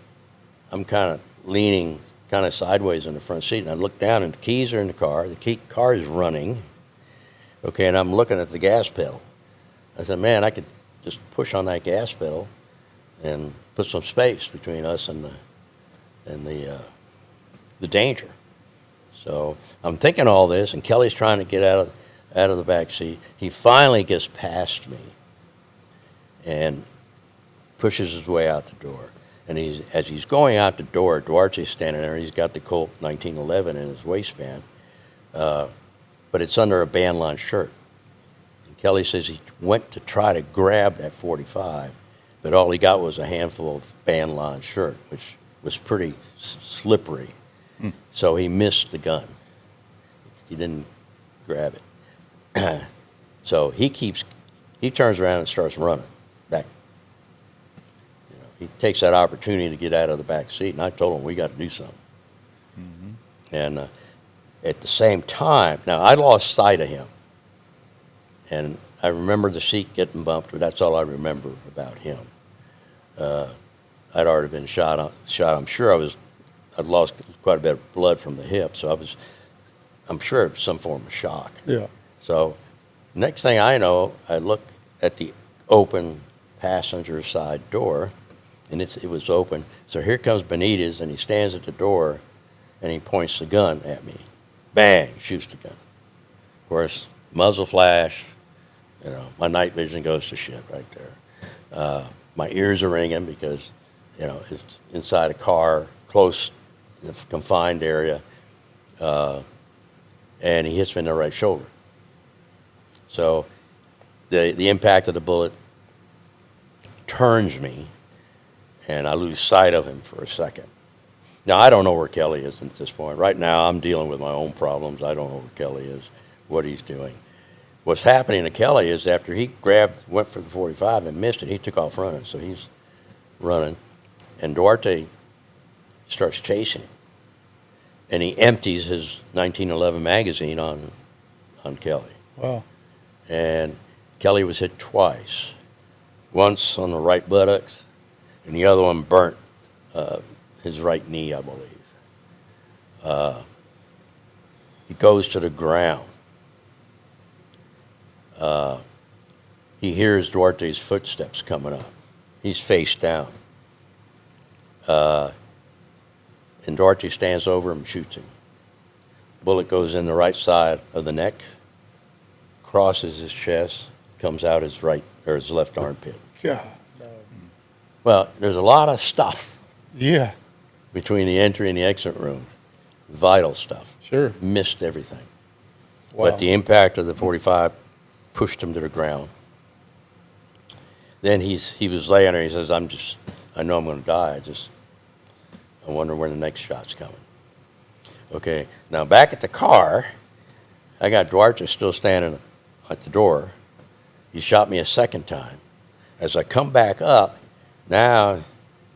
Speaker 2: I'm kind of leaning kind of sideways in the front seat, and I look down and the keys are in the car. The car is running, okay, and I'm looking at the gas pedal. I said, man, I could just push on that gas pedal and put some space between us and the danger. So I'm thinking all this, and Kelly's trying to get out of the back seat. He finally gets past me and pushes his way out the door. And as he's going out the door, Duarte's standing there. He's got the Colt 1911 in his waistband, but it's under a bandline shirt. And Kelly says he went to try to grab that .45, but all he got was a handful of bandline shirt, which was pretty slippery. So he missed the gun. He didn't grab it. So he turns around and starts running back. You know, he takes that opportunity to get out of the back seat, and I told him we got to do something. And at the same time, now I lost sight of him, and I remember the seat getting bumped, but that's all I remember about him. I'd already been shot. I'm sure I'd lost quite a bit of blood from the hip, so I'm sure it was some form of shock.
Speaker 3: Yeah.
Speaker 2: So next thing I know, I look at the open passenger side door, and it was open. So here comes Benitez, and he stands at the door, and he points the gun at me. Bang, shoots the gun. Of course, muzzle flash, you know, my night vision goes to shit right there. My ears are ringing because, you know, it's inside a car, close, confined area, and he hits me in the right shoulder. So the impact of the bullet turns me, and I lose sight of him for a second. Now, I don't know where Kelly is at this point. Right now, I'm dealing with my own problems. I don't know where Kelly is, what he's doing. What's happening to Kelly is after he went for the .45 and missed it, he took off running. So he's running, and Duarte starts chasing him. And he empties his 1911 magazine on Kelly.
Speaker 3: Wow.
Speaker 2: And Kelly was hit twice. Once on the right buttocks, and the other one burnt his right knee, I believe. He goes to the ground. He hears Duarte's footsteps coming up. He's face down. And Duarte stands over him and shoots him. Bullet goes in the right side of the neck, crosses his chest, comes out his left armpit.
Speaker 3: God. No.
Speaker 2: Well, there's a lot of stuff
Speaker 3: Yeah.
Speaker 2: between the entry and the exit room. Vital stuff.
Speaker 3: Sure.
Speaker 2: Missed everything.
Speaker 3: Wow.
Speaker 2: But the impact of the .45 pushed him to the ground. Then he was laying there. He says, I know I'm going to die. I wonder when the next shot's coming. Okay, now back at the car, I got Duarte still standing at the door. He shot me a second time. As I come back up, now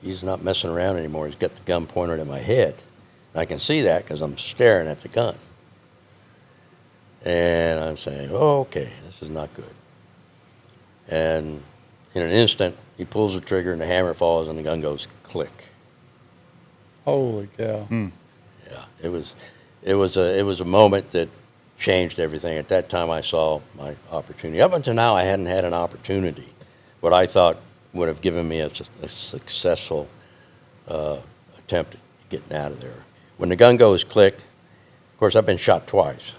Speaker 2: he's not messing around anymore. He's got the gun pointed at my head. And I can see that because I'm staring at the gun. And I'm saying, oh, okay, this is not good. And in an instant, he pulls the trigger and the hammer falls and the gun goes click.
Speaker 3: Holy cow.
Speaker 2: Yeah, it was a moment that changed everything. At that time, I saw my opportunity. Up until now, I hadn't had an opportunity. What I thought would have given me a successful attempt at getting out of there. When the gun goes click, of course, I've been shot twice.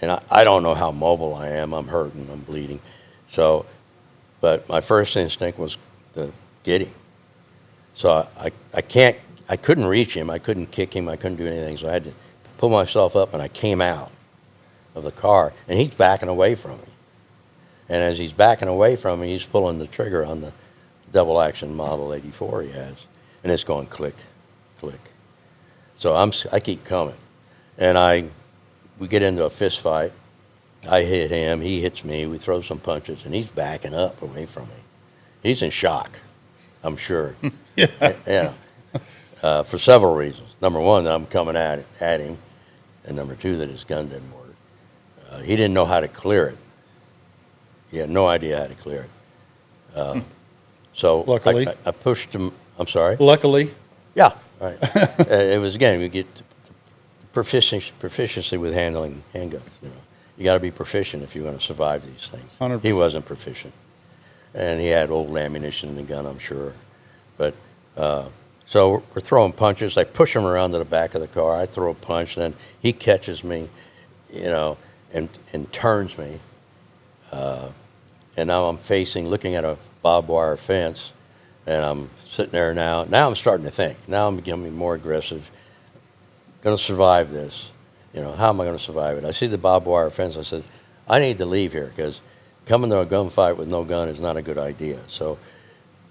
Speaker 2: And I don't know how mobile I am. I'm hurting. I'm bleeding. So But my first instinct was to get him. So I couldn't reach him. I couldn't kick him. I couldn't do anything. So I had to pull myself up, and I came out of the car, and he's backing away from me. And as he's backing away from me, he's pulling the trigger on the double action Model 84 he has, and it's going click, click. So I keep coming, and we get into a fist fight. I hit him, he hits me, we throw some punches, and he's backing up away from me. He's in shock, I'm sure. Yeah. For several reasons. Number one, that I'm coming at him, and number two, that his gun didn't work. He didn't know how to clear it. He had no idea how to clear it. So
Speaker 3: Luckily.
Speaker 2: I pushed him. I'm sorry?
Speaker 3: Luckily.
Speaker 2: Yeah. Right. It was, again, we get proficiency with handling handguns. You got to be proficient if you're going to survive these things.
Speaker 3: 100%.
Speaker 2: He wasn't proficient, and he had old ammunition in the gun, I'm sure. But so we're throwing punches. I push him around to the back of the car. I throw a punch, and then he catches me, and turns me. And now I'm looking at a barbed wire fence, and I'm sitting there now. Now I'm starting to think. Now I'm becoming more aggressive. Going to survive this. How am I going to survive it? I see the barbed wire fence. I said, I need to leave here because coming to a gunfight with no gun is not a good idea. So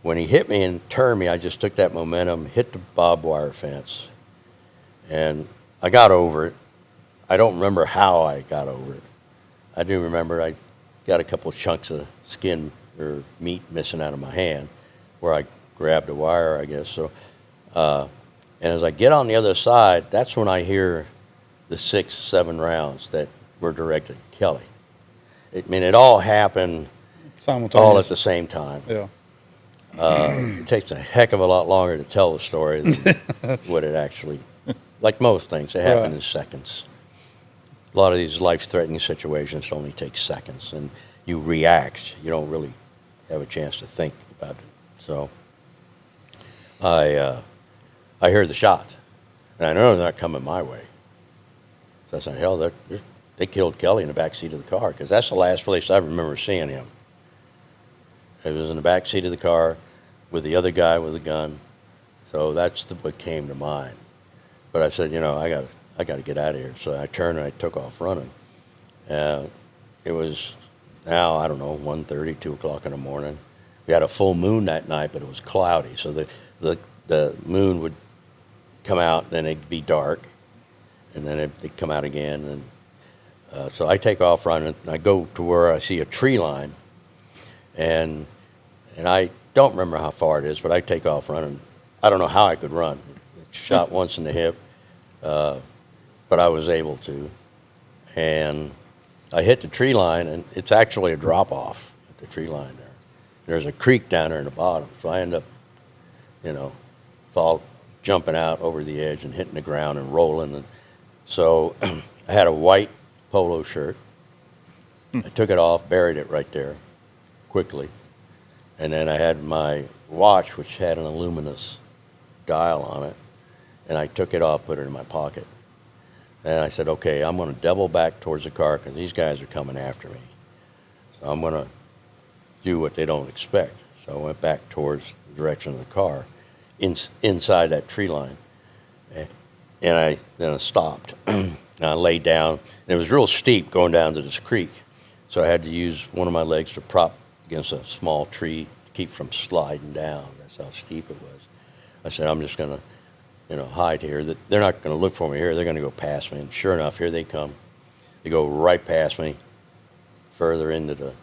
Speaker 2: when he hit me and turned me, I just took that momentum, hit the barbed wire fence, and I got over it. I don't remember how I got over it. I do remember I got a couple of chunks of skin or meat missing out of my hand where I grabbed a wire, I guess. So, and as I get on the other side, that's when I hear the 6, 7 rounds that were directed at Kelly. It all happened all at the same time.
Speaker 3: Yeah.
Speaker 2: It takes a heck of a lot longer to tell the story than what it actually, like most things, it happened in seconds. A lot of these life-threatening situations only take seconds, and you react. You don't really have a chance to think about it. So I heard the shots, and I know they're not coming my way. So I said, hell, they killed Kelly in the back seat of the car, because that's the last place I remember seeing him. It was in the back seat of the car with the other guy with a gun. So that's what came to mind. But I said, I got to get out of here. So I turned and I took off running. It was now, I don't know, 1:30, 2 o'clock in the morning. We had a full moon that night, but it was cloudy. So the moon would come out, then it'd be dark, and then it'd come out again. And so I take off running. And I go to where I see a tree line, and I don't remember how far it is, but I take off running. I don't know how I could run. Shot once in the hip, but I was able to. And I hit the tree line, and it's actually a drop-off at the tree line there. There's a creek down there in the bottom, so I end up, fall jumping out over the edge and hitting the ground and rolling. And so I had a white polo shirt. I took it off, buried it right there quickly. And then I had my watch, which had an aluminous dial on it, and I took it off, put it in my pocket. And I said, okay, I'm going to double back towards the car because these guys are coming after me. So I'm going to do what they don't expect. So I went back towards the direction of the car, inside that tree line. And then I stopped. And I laid down. And it was real steep going down to this creek. So I had to use one of my legs to prop against a small tree to keep from sliding down. That's how steep it was. I said, I'm just going to hide here. They're not going to look for me here. They're going to go past me. And sure enough, here they come. They go right past me, further into the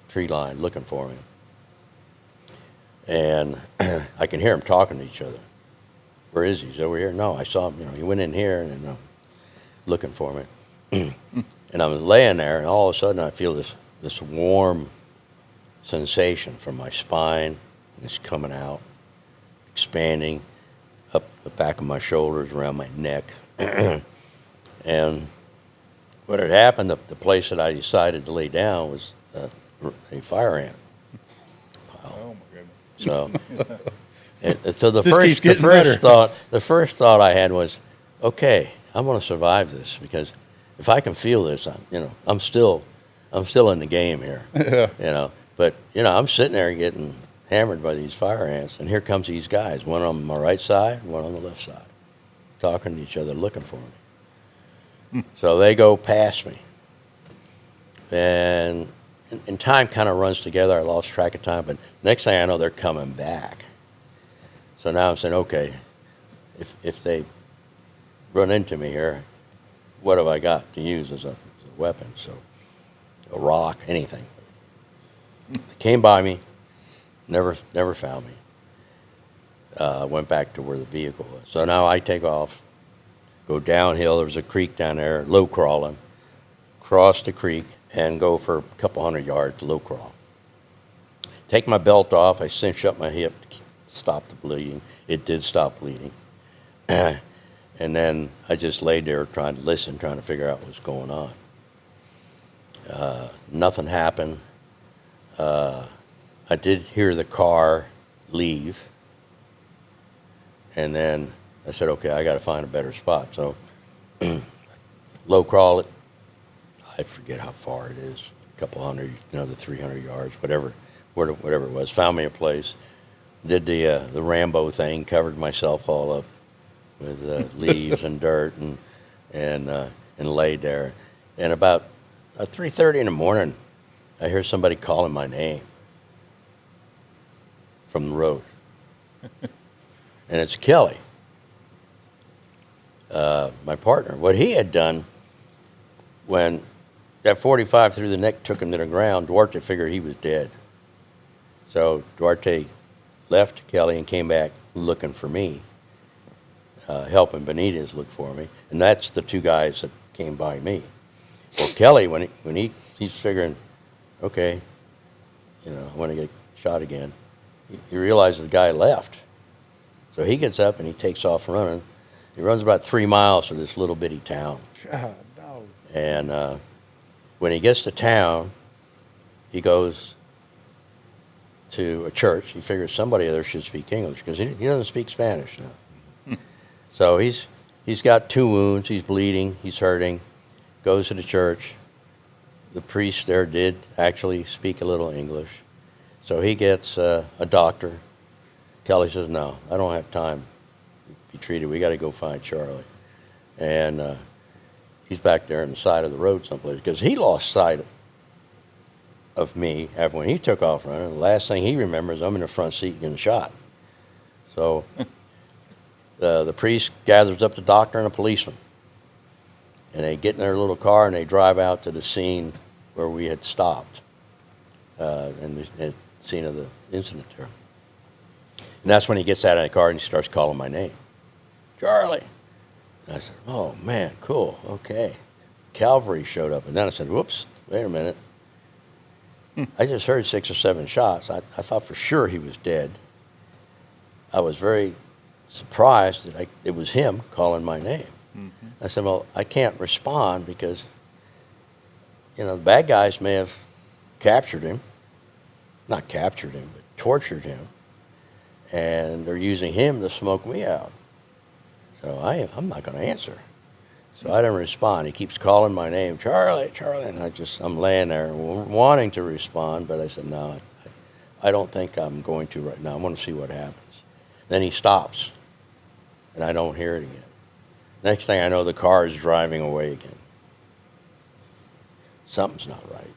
Speaker 2: tree line, looking for me. And I can hear them talking to each other. Where is he? He's over here. No, I saw him. He went in here and looking for me. And I was laying there, and all of a sudden I feel this warm sensation from my spine. It's coming out, expanding up the back of my shoulders, around my neck. And what had happened, the place that I decided to lay down was a fire ant pile.
Speaker 1: Oh my goodness.
Speaker 2: So the first thought I had was, okay, I'm going to survive this, because if I can feel this, I'm still in the game here.
Speaker 3: Yeah.
Speaker 2: But, you know, I'm sitting there getting hammered by these fire ants, and here comes these guys, one on my right side, one on the left side, talking to each other, looking for me. So they go past me. And time kind of runs together. I lost track of time, but next thing I know, they're coming back. So now I'm saying, okay, if they run into me here, what have I got to use as a weapon? So a rock, anything. They came by me, never found me. Went back to where the vehicle was. So now I take off, go downhill. There was a creek down there, low crawling, cross the creek and go for a couple hundred yards, low crawl. Take my belt off. I cinch up my hip to stop the bleeding. It did stop bleeding. And then I just laid there trying to listen, trying to figure out what's going on. Nothing happened. I did hear the car leave. And then I said, okay, I got to find a better spot. So low crawl it. I forget how far it is, a couple hundred, another 300 yards, whatever it was. Found me a place. Did the Rambo thing, covered myself all up with leaves and dirt, and laid there. And about 3:30 in the morning, I hear somebody calling my name from the road, and it's Kelly, my partner. What he had done when that 45 through the neck took him to the ground, Duarte figured he was dead. So Duarte left Kelly and came back looking for me, helping Benitez look for me. And that's the two guys that came by me. Well, Kelly, when he's figuring, okay, you know, I want to get shot again, he realizes the guy left. So he gets up and he takes off running. He runs about 3 miles to this little bitty town.
Speaker 3: God, no.
Speaker 2: And when he gets to town, he goes to a church. He figures somebody there should speak English because he doesn't speak Spanish now. So he's got 2 wounds. He's bleeding. He's hurting. Goes to the church. The priest there did actually speak a little English. So he gets a doctor. Kelly says, no, I don't have time to be treated. We got to go find Charlie. And he's back there on the side of the road someplace because he lost sight of me after when he took off running. The last thing he remembers, I'm in the front seat getting shot. So the priest gathers up the doctor and a policeman. And they get in their little car and they drive out to the scene where we had stopped, and the scene of the incident there. And that's when he gets out of the car and he starts calling my name. Charlie. And I said, oh, man, cool, okay. Cavalry showed up. And then I said, whoops, wait a minute. I just heard 6 or 7 shots. I thought for sure he was dead. I was very surprised that it was him calling my name. Mm-hmm. I said, well, I can't respond because, you know, the bad guys may have captured him. Not captured him, but tortured him. And they're using him to smoke me out. So I'm not going to answer. So I didn't respond. He keeps calling my name, Charlie, Charlie. And I'm laying there wanting to respond, but I said, no, I don't think I'm going to right now. I want to see what happens. Then he stops, and I don't hear it again. Next thing I know, the car is driving away again. Something's not right.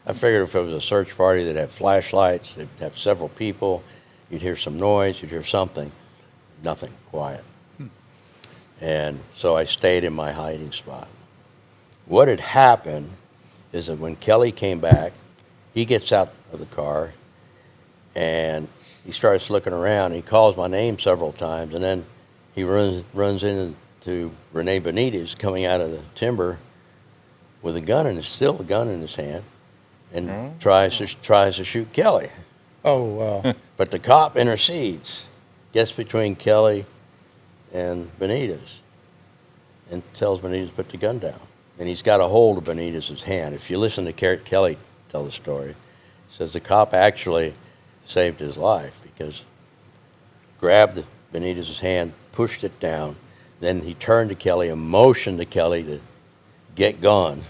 Speaker 2: I figured if it was a search party, they'd have flashlights, they'd have several people, you'd hear some noise, you'd hear something. Nothing, quiet. And so I stayed in my hiding spot. What had happened is that when Kelly came back, he gets out of the car and he starts looking around. He calls my name several times, and then he runs into Rene Benitez coming out of the timber with a gun, and still a gun in his hand, and tries to shoot Kelly.
Speaker 3: Oh, wow.
Speaker 2: But the cop intercedes, gets between Kelly and Benitez, and tells Benitez to put the gun down. And he's got a hold of Benitez's hand. If you listen to Kelly tell the story, he says the cop actually saved his life because grabbed Benitez's hand, pushed it down, then he turned to Kelly and motioned to Kelly to get gone.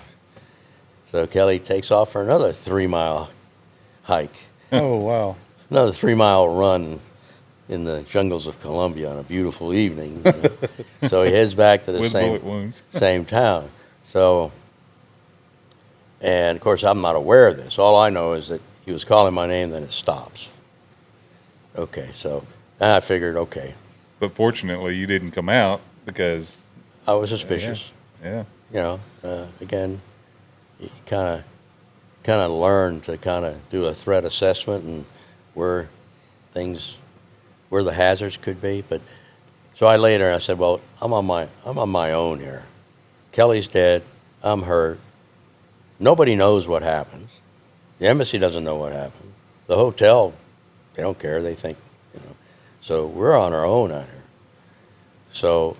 Speaker 2: So Kelly takes off for another 3-mile hike.
Speaker 3: Oh, wow.
Speaker 2: Another 3-mile run in the jungles of Colombia on a beautiful evening. So he heads back to the
Speaker 1: With bullet wounds.
Speaker 2: same town. So, and of course, I'm not aware of this. All I know is that he was calling my name, then it stops. Okay, so then I figured, okay,
Speaker 1: But fortunately, you didn't come out because,
Speaker 2: I was suspicious.
Speaker 1: yeah.
Speaker 2: You know, again, you kind of learn to kind of do a threat assessment and where the hazards could be. But so I later I said, well, I'm on my own here. Kelly's dead. I'm hurt. Nobody knows what happens. The embassy doesn't know what happened. The hotel, they don't care. They think, you know. So we're on our own out here. So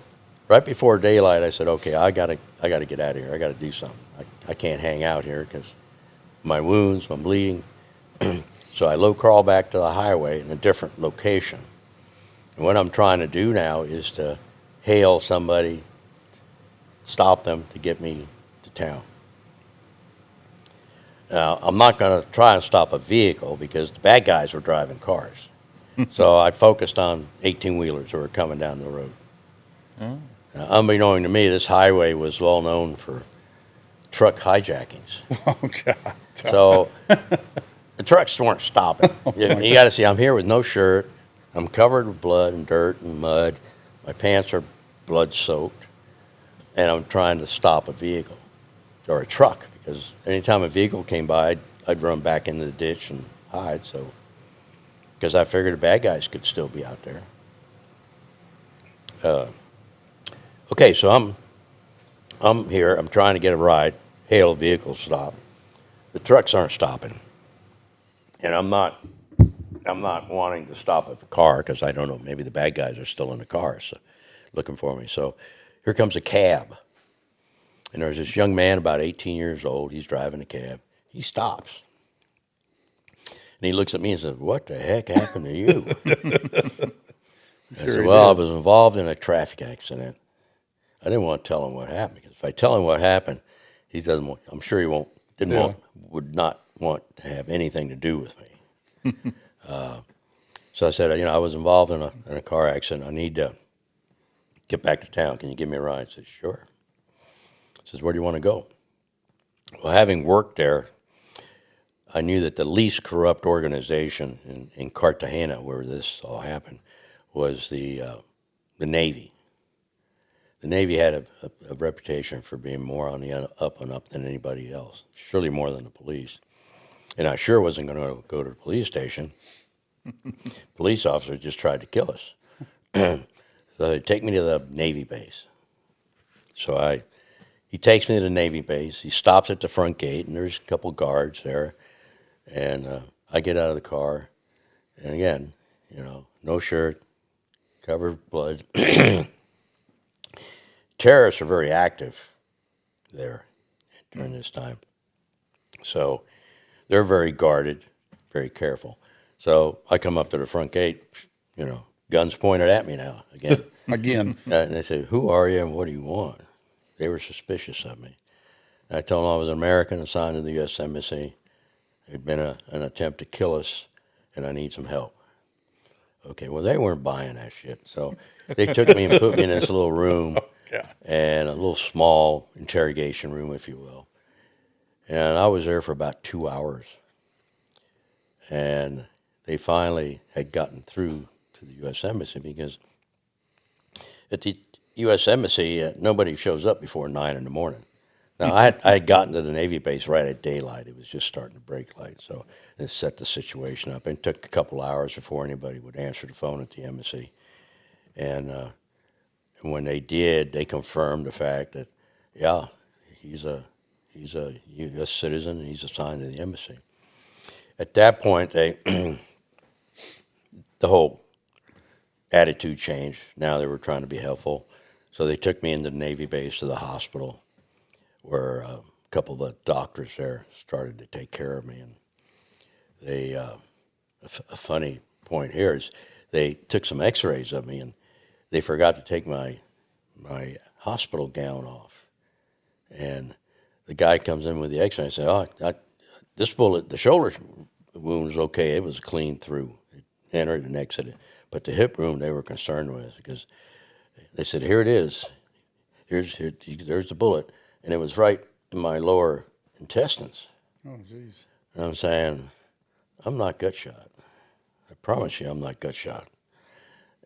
Speaker 2: right before daylight, I said, okay, I gotta get out of here. I gotta do something. I can't hang out here because my wounds, I'm bleeding. So I low crawl back to the highway in a different location. And what I'm trying to do now is to hail somebody, stop them to get me to town. Now, I'm not going to try and stop a vehicle because the bad guys were driving cars. So I focused on 18-wheelers who were coming down the road.
Speaker 1: Oh.
Speaker 2: Now, unbeknown to me, this highway was well known for truck hijackings.
Speaker 3: Oh, God.
Speaker 2: So the trucks weren't stopping. You got to see, I'm here with no shirt. I'm covered with blood and dirt and mud. My pants are blood-soaked. And I'm trying to stop a vehicle or a truck because anytime a vehicle came by, I'd run back into the ditch and hide. So, because I figured the bad guys could still be out there. Okay, so I'm here. I'm trying to get a ride. Hail a vehicle stop. The trucks aren't stopping, and I'm not wanting to stop at the car because I don't know. Maybe the bad guys are still in the car, so looking for me. So here comes a cab. And there's this young man, about 18 years old. He's driving a cab. He stops. And he looks at me and says, what the heck happened to you? I said, well, I was involved in a traffic accident. I didn't want to tell him what happened. Because if I tell him what happened, he doesn't want, I'm sure he won't, would not want to have anything to do with me. So I said, I was involved in a car accident. I need to get back to town. Can you give me a ride? I said, sure. He says, where do you want to go? Well, having worked there, I knew that the least corrupt organization in Cartagena, where this all happened, was the Navy. The Navy had a reputation for being more on the up and up than anybody else, surely more than the police. And I sure wasn't going to go to the police station. Police officers just tried to kill us. So they take me to the Navy base. So he takes me to the Navy base. He stops at the front gate, and there's a couple guards there. And I get out of the car, and again, no shirt, covered with blood. Terrorists are very active there during this time. So they're very guarded, very careful. So I come up to the front gate, guns pointed at me now, again.
Speaker 3: Again.
Speaker 2: And they said, who are you and what do you want? They were suspicious of me. I told them I was an American assigned to the U.S. Embassy. There'd been an attempt to kill us, and I need some help. Okay, well, they weren't buying that shit. So they took me and put me in this little room, and a little small interrogation room, if you will. And I was there for about 2 hours. And they finally had gotten through to the U.S. Embassy because at the U.S. Embassy, nobody shows up before 9 in the morning. Now, I had gotten to the Navy base right at daylight. It was just starting to break light, so it set the situation up. It took a couple hours before anybody would answer the phone at the embassy. And when they did, they confirmed the fact that, yeah, he's a U.S. citizen and he's assigned to the embassy. At that point, the whole attitude changed. Now they were trying to be helpful. So they took me into the Navy base to the hospital, where a couple of the doctors there started to take care of me. And they, a funny point here is they took some x-rays of me and they forgot to take my hospital gown off. And the guy comes in with the x-ray and says, this bullet, the shoulder wound was okay. It was clean through. It entered and exited. But the hip wound they were concerned with because they said, here it is. There's the bullet. And it was right in my lower intestines.
Speaker 3: Oh, jeez.
Speaker 2: And I'm saying, I'm not gut shot. I promise you I'm not gut shot.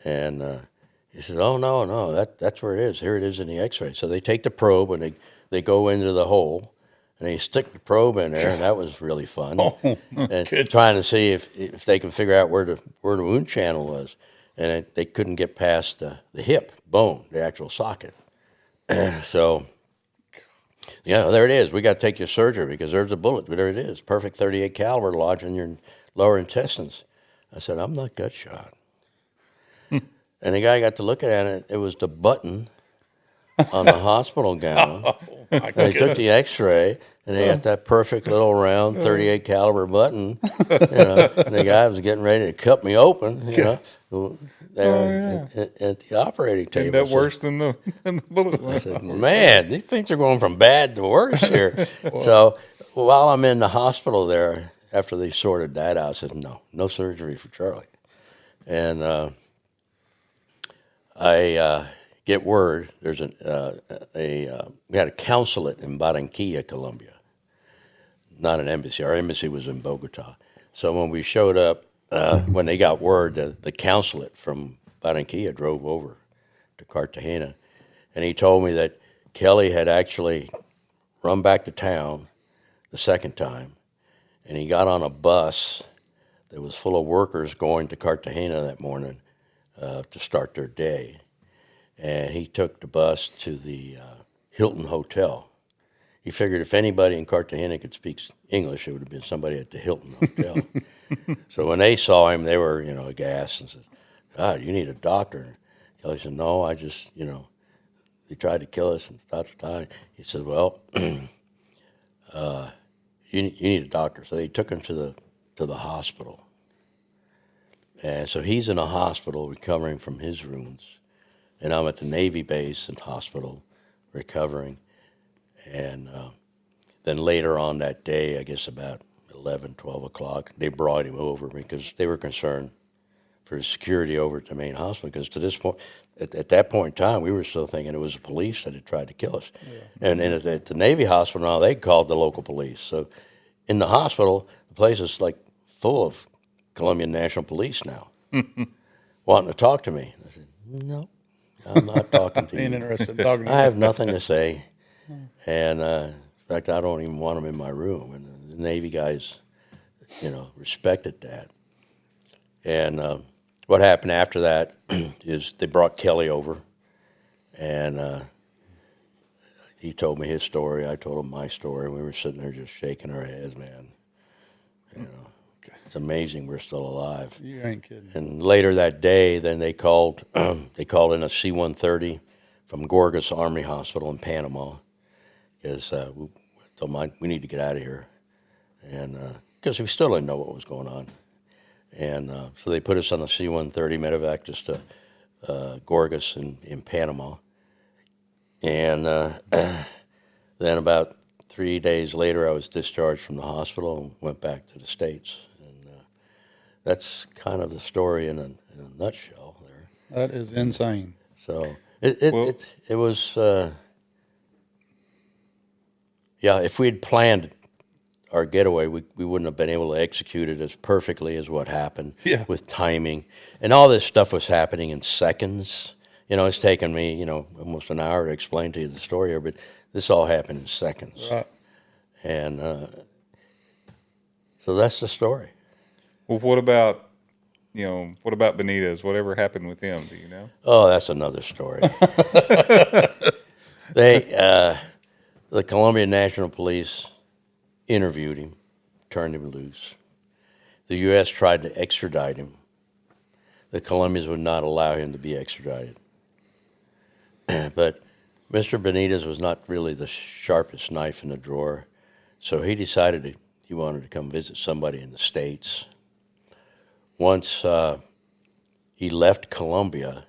Speaker 2: And he says, oh, no, that's where it is. Here it is in the x-ray. So they take the probe and they go into the hole and they stick the probe in there, and that was really fun.
Speaker 3: Oh,
Speaker 2: and
Speaker 3: good.
Speaker 2: trying to see if they can figure out where the wound channel was. And they couldn't get past the hip bone, the actual socket. So, yeah, there it is. We got to take you to surgery because there's a bullet. There it is, perfect 38 caliber lodged in your lower intestines. I said, I'm not gut shot. And the guy got to look at it. It was the button on the hospital gown.
Speaker 3: My
Speaker 2: They took the X-ray, and they got that perfect little round 38 caliber button. And the guy was getting ready to cut me open. There at the operating table.
Speaker 1: Isn't that worse than the bullet?
Speaker 2: I said, man, these things are going from bad to worse here. So while I'm in the hospital there, after they sorted that out, I said, no surgery for Charlie. And I get word there's we had a consulate in Barranquilla, Colombia, not an embassy. Our embassy was in Bogota. So when we showed up, when they got word, the consulate from Barranquilla drove over to Cartagena, and he told me that Kelly had actually run back to town the second time, and he got on a bus that was full of workers going to Cartagena that morning to start their day. And he took the bus to the Hilton Hotel. He figured if anybody in Cartagena could speak English, it would have been somebody at the Hilton Hotel. So when they saw him, they were, aghast and said, God, you need a doctor. Kelly said, no, I just, they tried to kill us and die. He said, well, you need a doctor. So they took him to the hospital. And so he's in a hospital recovering from his wounds. And I'm at the Navy base and hospital recovering. And then later on that day, I guess about 11, 12 o'clock, they brought him over because they were concerned for his security over at the main hospital. Because to this point, at that point in time, we were still thinking it was the police that had tried to kill us. Yeah. And at the Navy hospital now, they called the local police. So in the hospital, the place is like full of Colombian National Police now, wanting to talk to me. I said, no, I'm not talking to you.
Speaker 3: Ain't interested in talking to you.
Speaker 2: I have nothing to say. And in fact, I don't even want them in my room. And the Navy guys, respected that. And what happened after that is they brought Kelly over, and he told me his story. I told him my story. And we were sitting there just shaking our heads, man. It's amazing we're still alive.
Speaker 3: You ain't kidding.
Speaker 2: And later that day, then they called in a C-130 from Gorgas Army Hospital in Panama, because we told them we need to get out of here, and because we still didn't know what was going on. And so they put us on a C-130 medevac just to Gorgas in Panama. And then about 3 days later, I was discharged from the hospital and went back to the States. That's kind of the story in a nutshell there.
Speaker 3: That is insane.
Speaker 2: So it was, if we had planned our getaway, we wouldn't have been able to execute it as perfectly as what happened with timing. And all this stuff was happening in seconds. It's taken me, almost an hour to explain to you the story here, but this all happened in seconds.
Speaker 3: Right.
Speaker 2: And so that's the story.
Speaker 1: Well, what about Benitez? Whatever happened with him? Do you know?
Speaker 2: Oh, that's another story. The Colombian National Police interviewed him, turned him loose. The U.S. tried to extradite him. The Colombians would not allow him to be extradited. But Mr. Benitez was not really the sharpest knife in the drawer, so he decided he wanted to come visit somebody in the States. Once he left Colombia,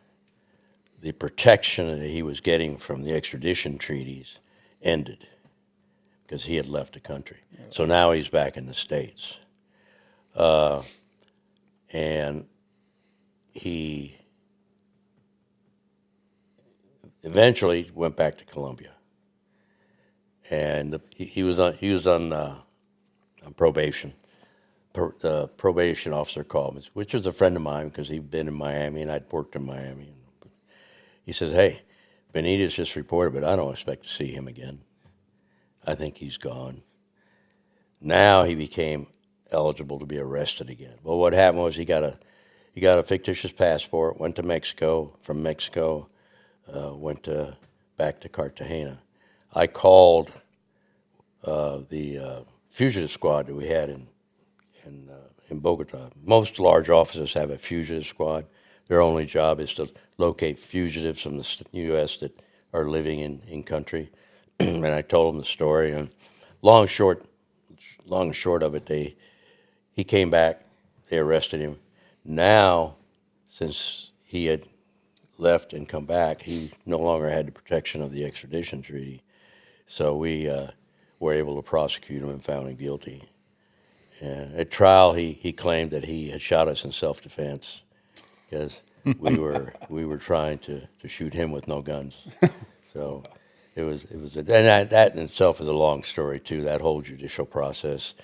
Speaker 2: the protection that he was getting from the extradition treaties ended because he had left the country. So now he's back in the States. And he eventually went back to Columbia, and he was on probation. The probation officer called me, which was a friend of mine because he'd been in Miami and I'd worked in Miami. He says, "Hey, Benitez just reported, but I don't expect to see him again. I think he's gone." Now he became eligible to be arrested again. Well, what happened was he got a fictitious passport, went to Mexico. From Mexico, went back to Cartagena. I called the fugitive squad that we had in Bogota. Most large offices have a fugitive squad. Their only job is to locate fugitives from the U.S. that are living in country. And I told them the story. And long and short of it, he came back. They arrested him. Now, since he had left and come back, he no longer had the protection of the extradition treaty. So we were able to prosecute him and found him guilty. And at trial, he claimed that he had shot us in self-defense because we were trying to shoot him with no guns. So and that in itself is a long story too. That whole judicial process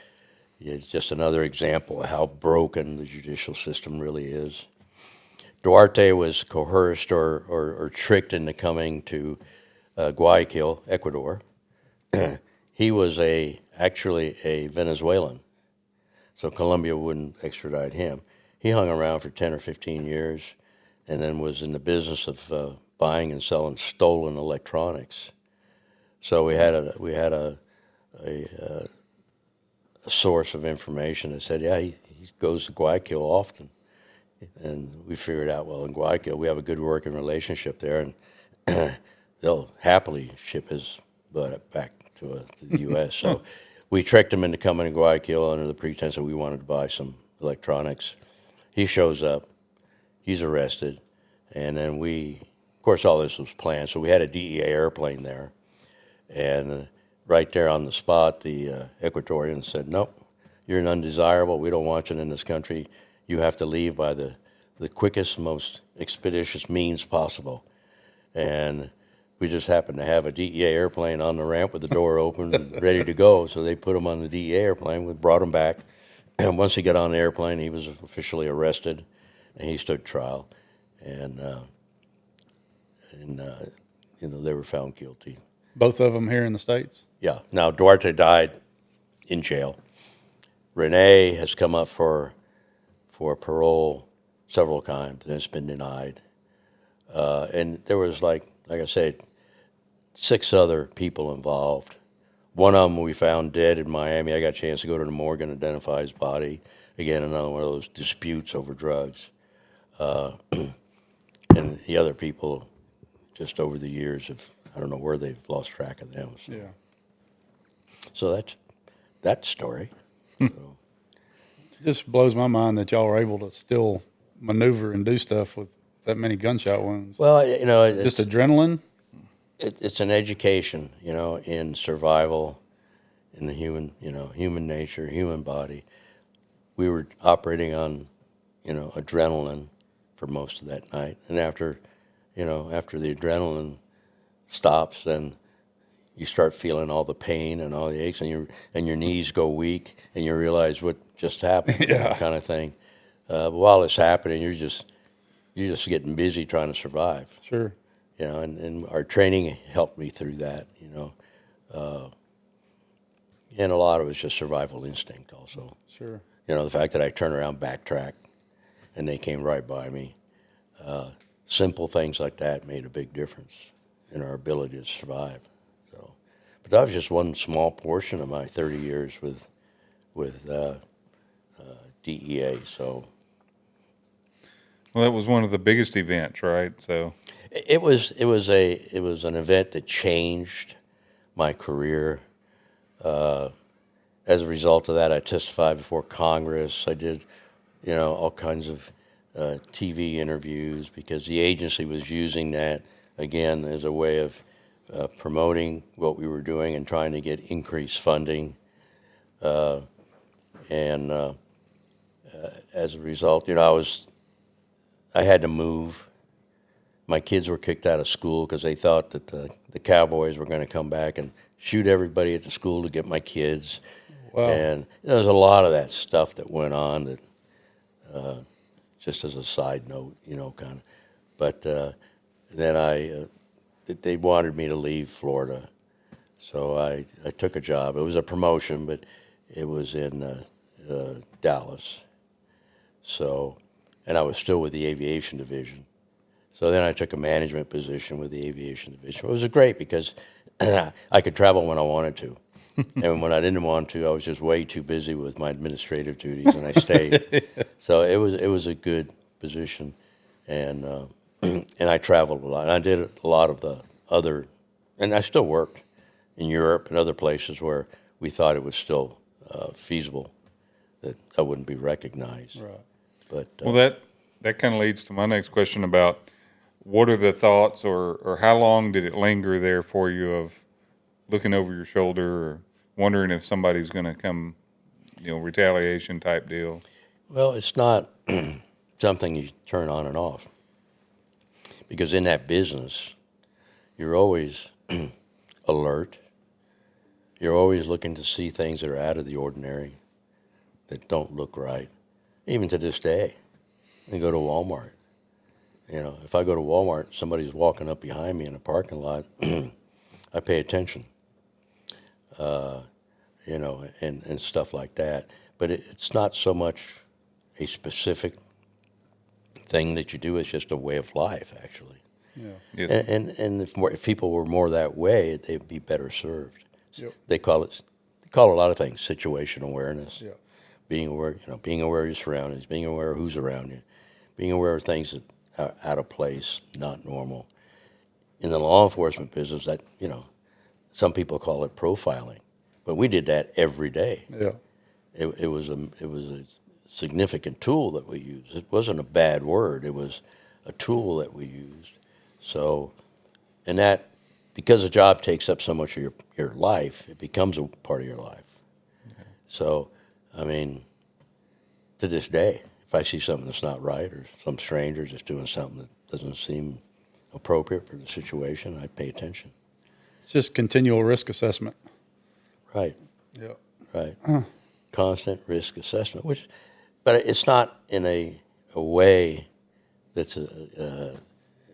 Speaker 2: is just another example of how broken the judicial system really is. Duarte was coerced or tricked into coming to Guayaquil, Ecuador. He was actually a Venezuelan, so Colombia wouldn't extradite him. He hung around for 10 or 15 years and then was in the business of buying and selling stolen electronics. So we had a source of information that said, yeah, he goes to Guayaquil often. And we figured out, well, in Guayaquil, we have a good working relationship there, and they'll happily ship his butt back to the U.S. So we tricked him into coming to Guayaquil under the pretense that we wanted to buy some electronics. He shows up, he's arrested, and then of course, all this was planned, so we had a DEA airplane there, and right there on the spot, the Ecuadorian said, "Nope, you're an undesirable. We don't want you in this country. You have to leave by the quickest, most expeditious means possible." And we just happened to have a DEA airplane on the ramp with the door open and ready to go. So they put him on the DEA airplane. We brought him back. And once he got on the airplane, he was officially arrested, and he stood trial. And they were found guilty.
Speaker 3: Both of them here in the States?
Speaker 2: Yeah. Now, Duarte died in jail. Rene has come up for parole several times, and it's been denied. And there was, like I said, 6 other people involved. One of them we found dead in Miami. I got a chance to go to the morgue and identify his body. Again, another one of those disputes over drugs. And the other people, just over the years, I don't know where they've lost track of them. So.
Speaker 3: Yeah.
Speaker 2: So that's that story. So.
Speaker 3: It just blows my mind that y'all are able to still maneuver and do stuff with that many gunshot wounds.
Speaker 2: Well,
Speaker 3: just adrenaline.
Speaker 2: It's an education, in survival, in the human nature, human body. We were operating on, adrenaline for most of that night, and after the adrenaline stops, then you start feeling all the pain and all the aches, and your knees go weak, and you realize what just happened, kind of thing. But while it's happening, you're just getting busy trying to survive.
Speaker 3: Sure.
Speaker 2: And our training helped me through that. And a lot of it's just survival instinct, also.
Speaker 3: Sure.
Speaker 2: The fact that I turned around, backtracked, and they came right by me. Simple things like that made a big difference in our ability to survive. So, but that was just one small portion of my 30 years with DEA. So,
Speaker 1: well, that was one of the biggest events, right? So
Speaker 2: it was an event that changed my career. As a result of that, I testified before Congress. I did, all kinds of TV interviews because the agency was using that, again, as a way of promoting what we were doing and trying to get increased funding. And as a result, I had to move. My kids were kicked out of school because they thought that the Cowboys were going to come back and shoot everybody at the school to get my kids.
Speaker 3: Wow.
Speaker 2: And there was a lot of that stuff that went on that, just as a side note, kind of. But then they wanted me to leave Florida. So I took a job. It was a promotion, but it was in Dallas. So, and I was still with the aviation division. So then I took a management position with the aviation division. It was great because I could travel when I wanted to. And when I didn't want to, I was just way too busy with my administrative duties, and I stayed. So it was a good position, and and I traveled a lot. And I did a lot of the other, and I still worked in Europe and other places where we thought it was still feasible that I wouldn't be recognized.
Speaker 3: Right.
Speaker 2: But
Speaker 1: Well, that kind of leads to my next question about what are the thoughts, or how long did it linger there for you of looking over your shoulder or wondering if somebody's going to come, retaliation type deal?
Speaker 2: well, it's not something you turn on and off, because in that business, you're always alert. You're always looking to see things that are out of the ordinary, that don't look right. Even to this day, I go to Walmart. If I go to Walmart, somebody's walking up behind me in a parking lot, I pay attention, and stuff like that. But it's not so much a specific thing that you do, it's just a way of life, actually.
Speaker 3: Yeah.
Speaker 1: Yes.
Speaker 2: And if people were more that way, they'd be better served.
Speaker 3: Yep.
Speaker 2: They call a lot of things situation awareness.
Speaker 3: Yeah.
Speaker 2: Being aware, being aware of your surroundings, being aware of who's around you, being aware of things that are out of place, not normal. In the law enforcement business, that some people call it profiling, but we did that every day.
Speaker 3: Yeah.
Speaker 2: It was a significant tool that we used. It wasn't a bad word. It was a tool that we used. So, and that, because the job takes up so much of your life, it becomes a part of your life. Okay. So, I mean, to this day, if I see something that's not right, or some stranger just doing something that doesn't seem appropriate for the situation, I pay attention.
Speaker 3: It's just continual risk assessment.
Speaker 2: Right.
Speaker 3: Yeah.
Speaker 2: Right. Constant risk assessment, but it's not in a way that's a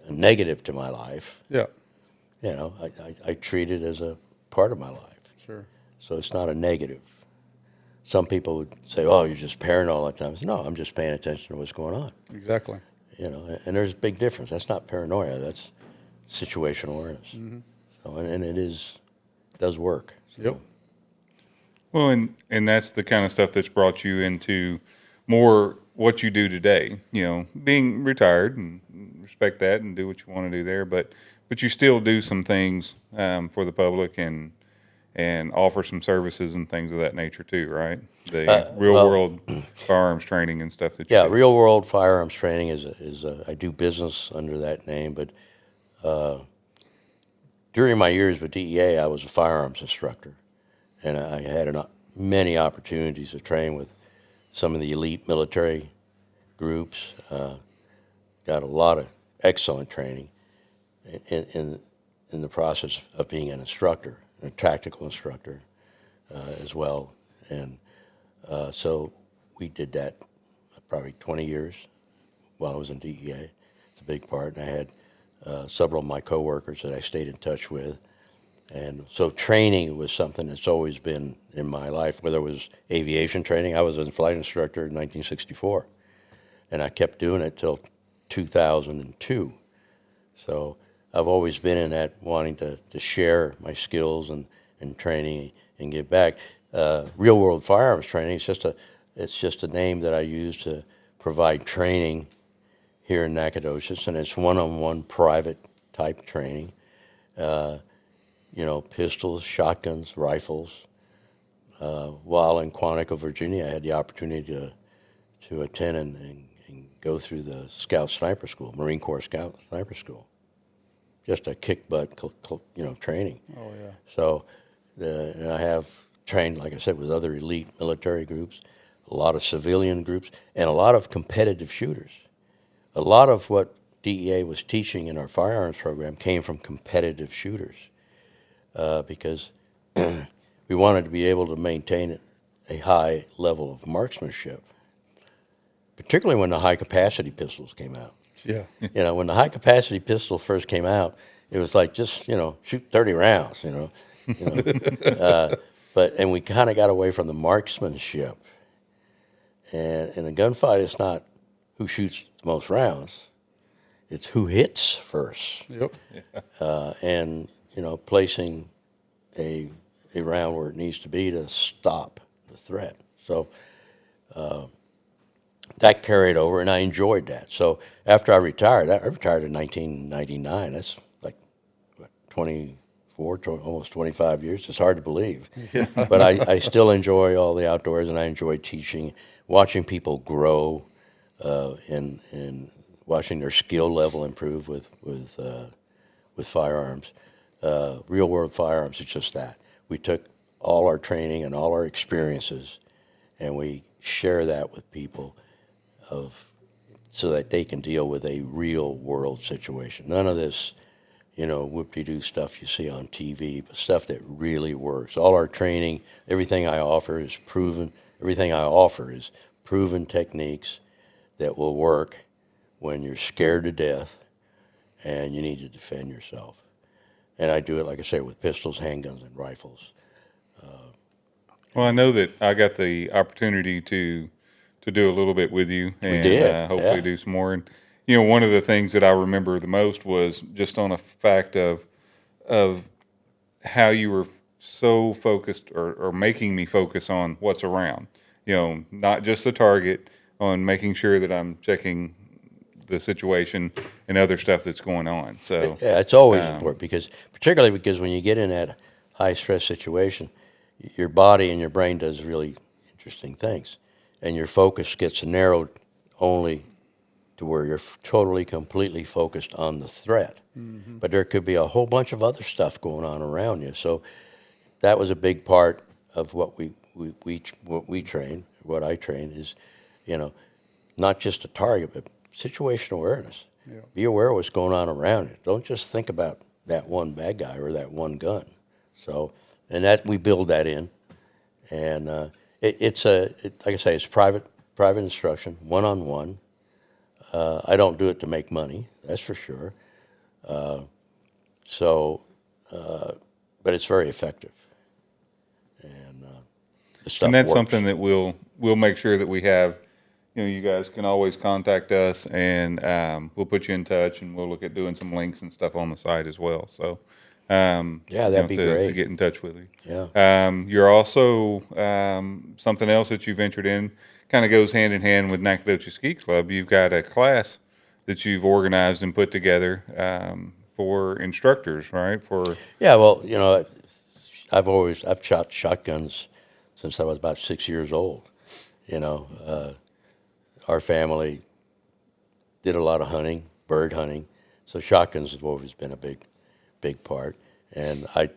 Speaker 2: negative to my life.
Speaker 3: Yeah.
Speaker 2: I treat it as a part of my life.
Speaker 3: Sure.
Speaker 2: So it's not a negative. Some people would say, "Oh, you're just paranoid all the time." I say, no, I'm just paying attention to what's going on.
Speaker 3: Exactly.
Speaker 2: And there's a big difference. That's not paranoia. That's situational awareness. Mm-hmm. So, and it does work. So.
Speaker 3: Yep.
Speaker 1: Well, and that's the kind of stuff that's brought you into more what you do today. Being retired, and respect that and do what you want to do there, but you still do some things for the public and offer some services and things of that nature too, right? The real world firearms training and stuff that you do.
Speaker 2: Real world firearms training is I do business under that name, but during my years with DEA, I was a firearms instructor. And I had many opportunities to train with some of the elite military groups. Got a lot of excellent training in the process of being an instructor, a tactical instructor as well. And so we did that probably 20 years while I was in DEA. It's a big part. And I had several of my coworkers that I stayed in touch with. And so training was something that's always been in my life, whether it was aviation training. I was a flight instructor in 1964, and I kept doing it till 2002. So I've always been in that wanting to share my skills and training and give back. Real world firearms training, it's just a name that I use to provide training here in Nacogdoches, and it's one-on-one private type training. Pistols, shotguns, rifles. While in Quantico, Virginia, I had the opportunity to attend and go through the Scout Sniper School, Marine Corps Scout Sniper School. Just a kick butt, training.
Speaker 3: Oh yeah.
Speaker 2: So, and I have trained, like I said, with other elite military groups. A a lot of civilian groups, and a lot of competitive shooters. A lot of what DEA was teaching in our firearms program came from competitive shooters because we wanted to be able to maintain a high level of marksmanship, particularly when the high-capacity pistols came out.
Speaker 3: Yeah.
Speaker 2: When the high-capacity pistol first came out, it was like just, shoot 30 rounds, and we kind of got away from the marksmanship. And in a gunfight, it's not who shoots the most rounds. It's who hits first.
Speaker 3: Yep.
Speaker 2: And, placing a round where it needs to be to stop the threat. So that carried over, and I enjoyed that. So after I retired in 1999. That's like, what, 24, almost 25 years. It's hard to believe. Yeah. But I still enjoy all the outdoors, and I enjoy teaching, watching people grow, and watching their skill level improve with firearms. Real world firearms, it's just that. We took all our training and all our experiences, and we share that with people so that they can deal with a real world situation. None of this, whoop-de-doo stuff you see on TV, but stuff that really works. All our training, everything I offer is proven techniques that will work when you're scared to death and you need to defend yourself. And I do it, like I say, with pistols, handguns, and rifles.
Speaker 1: Well, I know that I got the opportunity to do a little bit with you, and
Speaker 2: did,
Speaker 1: hopefully
Speaker 2: yeah.
Speaker 1: do some more. And one of the things that I remember the most was just on a fact of how you were so focused, or making me focus on what's around. Not just the target, on making sure that I'm checking the situation and other stuff that's going on. So
Speaker 2: yeah, it's always important particularly because when you get in that high stress situation, your body and your brain does really interesting things, and your focus gets narrowed only to where you're totally, completely focused on the threat. Mm-hmm. But there could be a whole bunch of other stuff going on around you. So that was a big part of what we train. What I train is, not just a target, but situational awareness. Yeah. Be aware of what's going on around you. Don't just think about that one bad guy or that one gun. So, and that we build that in, and like I say, it's private instruction, one-on-one. I don't do it to make money, that's for sure. But it's very effective, and the stuff
Speaker 1: and that's
Speaker 2: works.
Speaker 1: something that we'll make sure that we have. You guys can always contact us, and we'll put you in touch, and we'll look at doing some links and stuff on the site as well. So,
Speaker 2: that'd be great
Speaker 1: to get in touch with you.
Speaker 2: Yeah.
Speaker 1: You're also something else that you ventured in, kind of goes hand in hand with Nacogdoches Ski Club. You've got a class that you've organized and put together for instructors, right?
Speaker 2: Yeah. Well, I've shot shotguns since I was about 6 years old. Our family did a lot of hunting, bird hunting, so shotguns have always been a big part. And I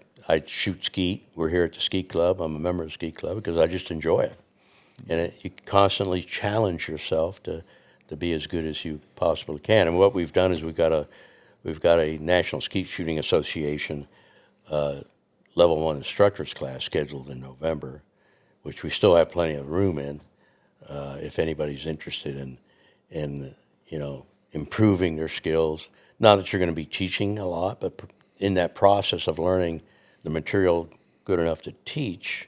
Speaker 2: shoot skeet. We're here at the ski club. I'm a member of the ski club because I just enjoy it. And you constantly challenge yourself to be as good as you possibly can. And what we've done is we've got a National Skeet Shooting Association Level 1 instructors class scheduled in November, which we still have plenty of room in. If anybody's interested in improving their skills. Not that you're going to be teaching a lot, but in that process of learning the material good enough to teach,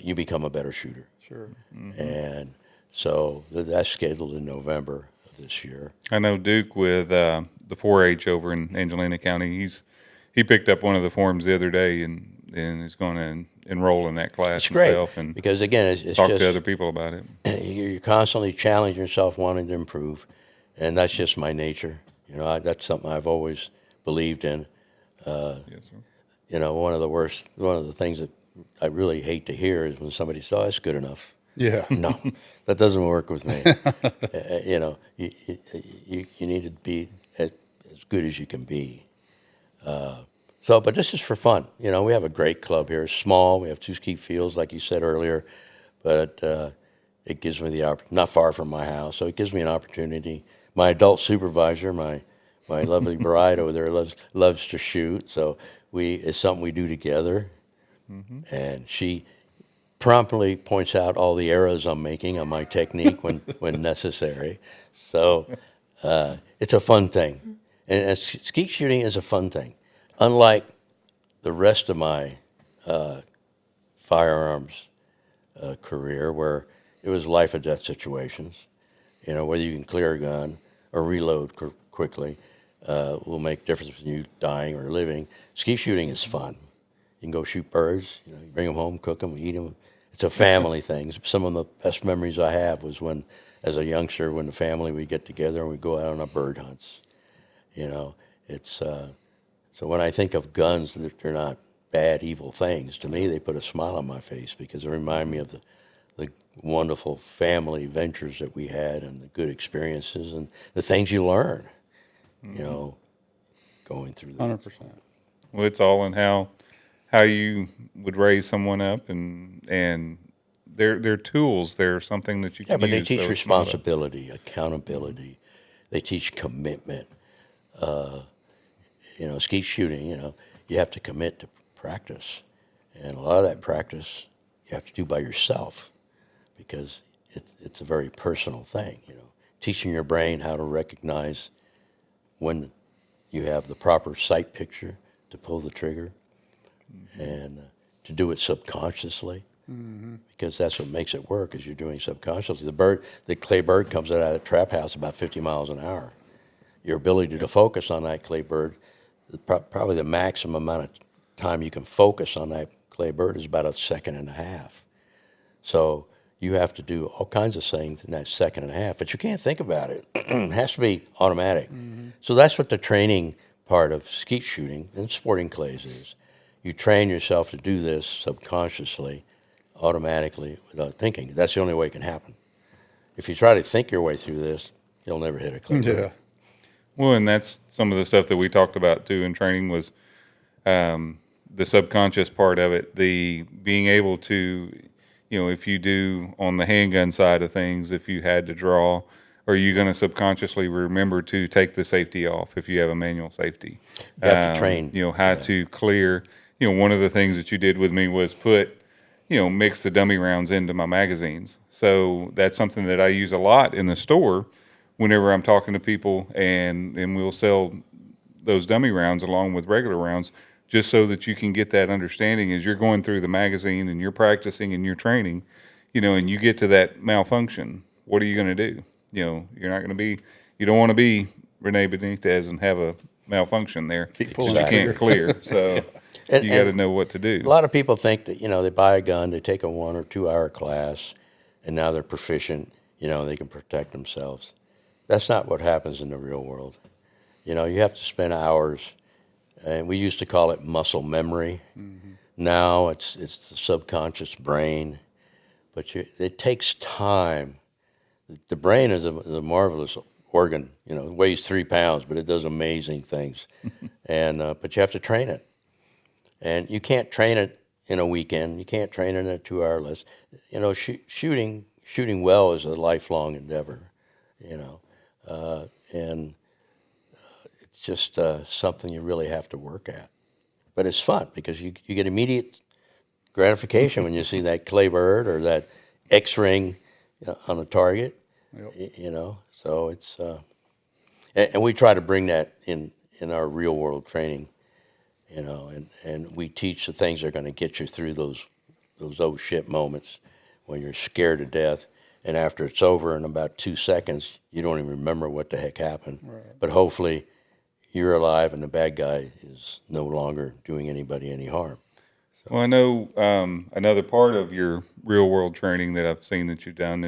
Speaker 2: you become a better shooter.
Speaker 3: Sure.
Speaker 2: Mm-hmm. And so that's scheduled in November of this year.
Speaker 1: I know Duke with the 4-H over in Angelina County. He picked up one of the forms the other day and is going to enroll in that class himself, and
Speaker 2: because again, it's
Speaker 1: talk
Speaker 2: just
Speaker 1: to other people about it.
Speaker 2: You're constantly challenging yourself, wanting to improve, and that's just my nature. That's something I've always believed in.
Speaker 1: Yes, sir.
Speaker 2: One of the things that I really hate to hear is when somebody says, "Oh, that's good enough."
Speaker 3: Yeah.
Speaker 2: No, that doesn't work with me. You need to be as good as you can be. But this is for fun. We have a great club here. It's small. We have 2 ski fields, like you said earlier, but it gives me the not far from my house, so it gives me an opportunity. My adult supervisor, my lovely bride over there, loves to shoot, so it's something we do together, and she promptly points out all the errors I'm making on my technique when necessary. So it's a fun thing, and skeet shooting is a fun thing, unlike the rest of my firearms career, where it was life or death situations. You know, whether you can clear a gun or reload quickly will make difference between you dying or living. Skeet shooting is fun. You can go shoot birds. You know, you bring them home, cook them, eat them. It's a family thing. Some of the best memories I have was when, as a youngster, when the family would get together and we'd go out on our bird hunts. You know, it's so when I think of guns, they're not bad, evil things. To me, they put a smile on my face because they remind me of the wonderful family ventures that we had and the good experiences and the things you learn, you know, going through that.
Speaker 3: 100%.
Speaker 1: Well, it's all in how you would raise someone up, and they're tools. They're something that you
Speaker 2: Yeah,
Speaker 1: can
Speaker 2: but
Speaker 1: use.
Speaker 2: they teach
Speaker 1: so it's not
Speaker 2: responsibility, accountability. They teach commitment. You know, skeet shooting, you know, you have to commit to practice. And a lot of that practice you have to do by yourself because it's a very personal thing, you know. Teaching your brain how to recognize when you have the proper sight picture to pull the trigger and to do it subconsciously because that's what makes it work is you're doing subconsciously. The clay bird comes out of the trap house about 50 miles an hour. Your ability to focus on that clay bird, probably the maximum amount of time you can focus on that clay bird is about a second and a half. So you have to do all kinds of things in that second and a half, but you can't think about it. It has to be automatic. So that's what the training part of skeet shooting and sporting clays is. You train yourself to do this subconsciously, automatically, without thinking. That's the only way it can happen. If you try to think your way through this, you'll never hit a clay bird.
Speaker 3: Yeah.
Speaker 1: Well, and that's some of the stuff that we talked about too in training was the subconscious part of it, the being able to, you know, if you do on the handgun side of things, if you had to draw, are you going to subconsciously remember to take the safety off if you have a manual safety?
Speaker 2: You have to train.
Speaker 1: You know, how to clear. You know, one of the things that you did with me was mix the dummy rounds into my magazines. So that's something that I use a lot in the store whenever I'm talking to people, and we'll sell those dummy rounds along with regular rounds just so that you can get that understanding as you're going through the magazine and you're practicing and you're training, you know, and you get to that malfunction. What are you going to do? You know, you don't want to be Rene Benitez and have a malfunction there.
Speaker 3: Keep pulling
Speaker 1: that
Speaker 3: the
Speaker 1: you can't clear. So you got to know what to do.
Speaker 2: A lot of people think that, you know, they buy a gun, they take a 1 or 2 hour class, and now they're proficient, you know, they can protect themselves. That's not what happens in the real world. You know, you have to spend hours, and we used to call it muscle memory. Now it's the subconscious brain, but it takes time. The brain is a marvelous organ. You know, it weighs 3 pounds, but it does amazing things. And but you have to train it, and you can't train it in a weekend. You can't train it in a 2 hour list. You know, shooting well is a lifelong endeavor. You know. And it's just something you really have to work at. But it's fun because you get immediate gratification when you see that clay bird or that X-ring on the target. Yep. You know, so it's and we try to bring that in our real world training. You know, and we teach the things that are going to get you through those oh shit moments when you're scared to death. And after it's over in about 2 seconds, you don't even remember what the heck happened. Right. But hopefully you're alive and the bad guy is no longer doing anybody any harm. So.
Speaker 1: Well, I know another part of your real world training that I've seen that you've done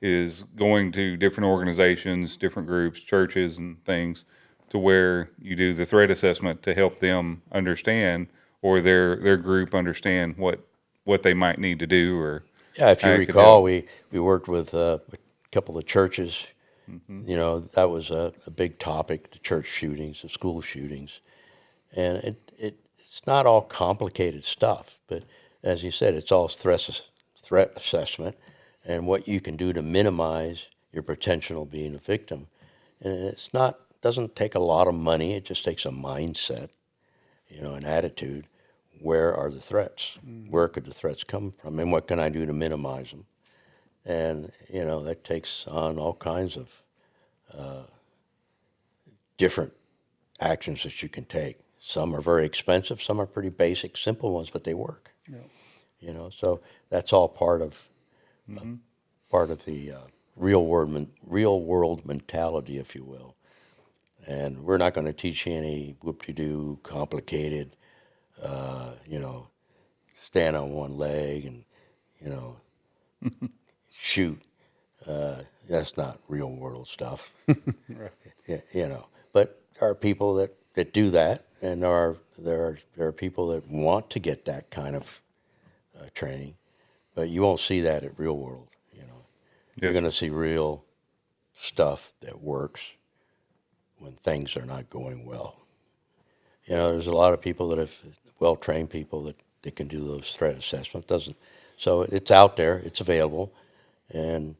Speaker 1: is going to different organizations, different groups, churches and things to where you do the threat assessment to help them understand or their group understand what they might need to do or
Speaker 2: yeah, if you recall, we worked with a couple of churches. You know, that was a big topic, the church shootings, the school shootings. And it's not all complicated stuff, but as you said, it's all threat assessment. and what you can do to minimize your potential of being a victim. And it's not, doesn't take a lot of money. It just takes a mindset, an attitude. Where are the threats? Where could the threats come from? And what can I do to minimize them? And, that takes on all kinds of different actions that you can take. Some are very expensive, some are pretty basic, simple ones, but they work. Yeah. So that's all part of the real world mentality, if you will. And we're not going to teach you any whoop-de-doo, complicated, stand on one leg and, shoot. That's not real world stuff. Right. But there are people that do that, and there are people that want to get that kind of training, but you won't see that at real world. You're going to see real stuff that works when things are not going well. There's a lot of people that have well-trained people that can do those threat assessments. So it's out there, it's available, and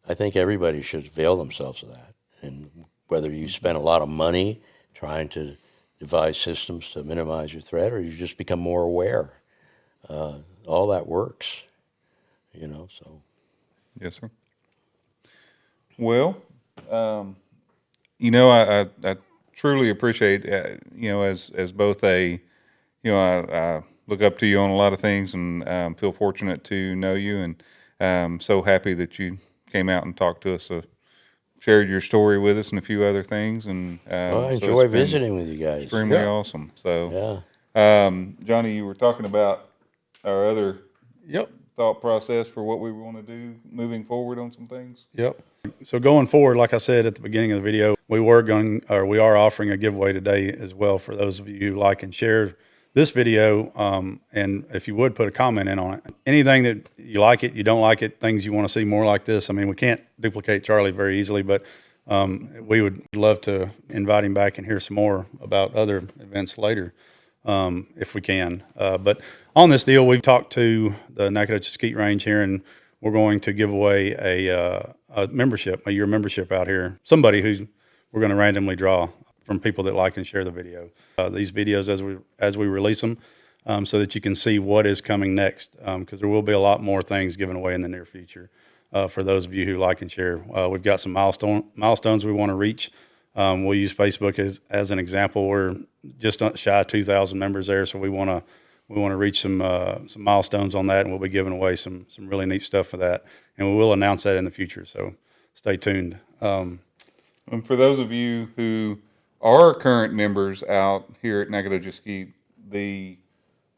Speaker 2: I think everybody should avail themselves of that. And whether you spend a lot of money trying to devise systems to minimize your threat, or you just become more aware, all that works. So.
Speaker 1: Yes, sir. Well, I truly appreciate, as both I look up to you on a lot of things, and feel fortunate to know you, and so happy that you came out and talked to us, shared your story with us and a few other things. And
Speaker 2: I enjoy visiting with you guys.
Speaker 1: Extremely awesome. So, Johnny, you were talking about our other thought process for what we want to do moving forward on some things.
Speaker 3: Yep. So going forward, like I said at the beginning of the video, we are offering a giveaway today as well for those of you who like and share this video. And if you would put a comment in on it, anything that you like it, you don't like it, things you want to see more like this. I mean, we can't duplicate Charlie very easily, but we would love to invite him back and hear some more about other events later, if we can. But on this deal, we've talked to the Nacogdoches Skeet Range here, and we're going to give away a membership, a year membership out here. Somebody who we're going to randomly draw from people that like and share the video. These videos as we release them, so that you can see what is coming next, because there will be a lot more things given away in the near future for those of you who like and share. We've got some milestones we want to reach. We'll use Facebook as an example. We're just shy of 2,000 members there, so we want to reach some milestones on that, and we'll be giving away some really neat stuff for that, and we will announce that in the future. So stay tuned.
Speaker 1: And for those of you who are current members out here at Nacogdoches Skeet,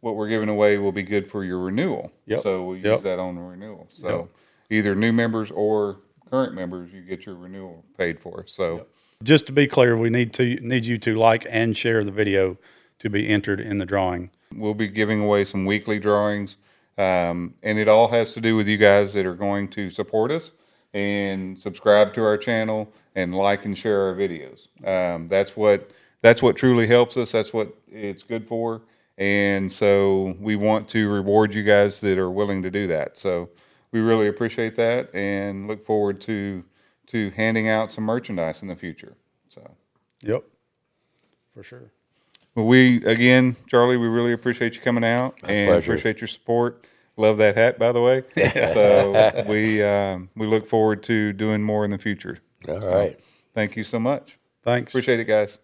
Speaker 1: what we're giving away will be good for your renewal.
Speaker 3: Yep.
Speaker 1: So we'll use that on the renewal. So either new members or current members, you get your renewal paid for. So
Speaker 3: just to be clear, we need you to like and share the video to be entered in the drawing.
Speaker 1: We'll be giving away some weekly drawings, and it all has to do with you guys that are going to support us and subscribe to our channel and like and share our videos. That's what truly helps us. That's what it's good for. And so we want to reward you guys that are willing to do that. So we really appreciate that, and look forward to handing out some merchandise in the future. So.
Speaker 3: Yep, for sure.
Speaker 1: Well, Charlie, we really appreciate you coming out. And
Speaker 2: pleasure.
Speaker 1: Appreciate your support. Love that hat, by the way. So we look forward to doing more in the future.
Speaker 2: All right.
Speaker 1: Thank you so much.
Speaker 3: Thanks.
Speaker 1: Appreciate it, guys.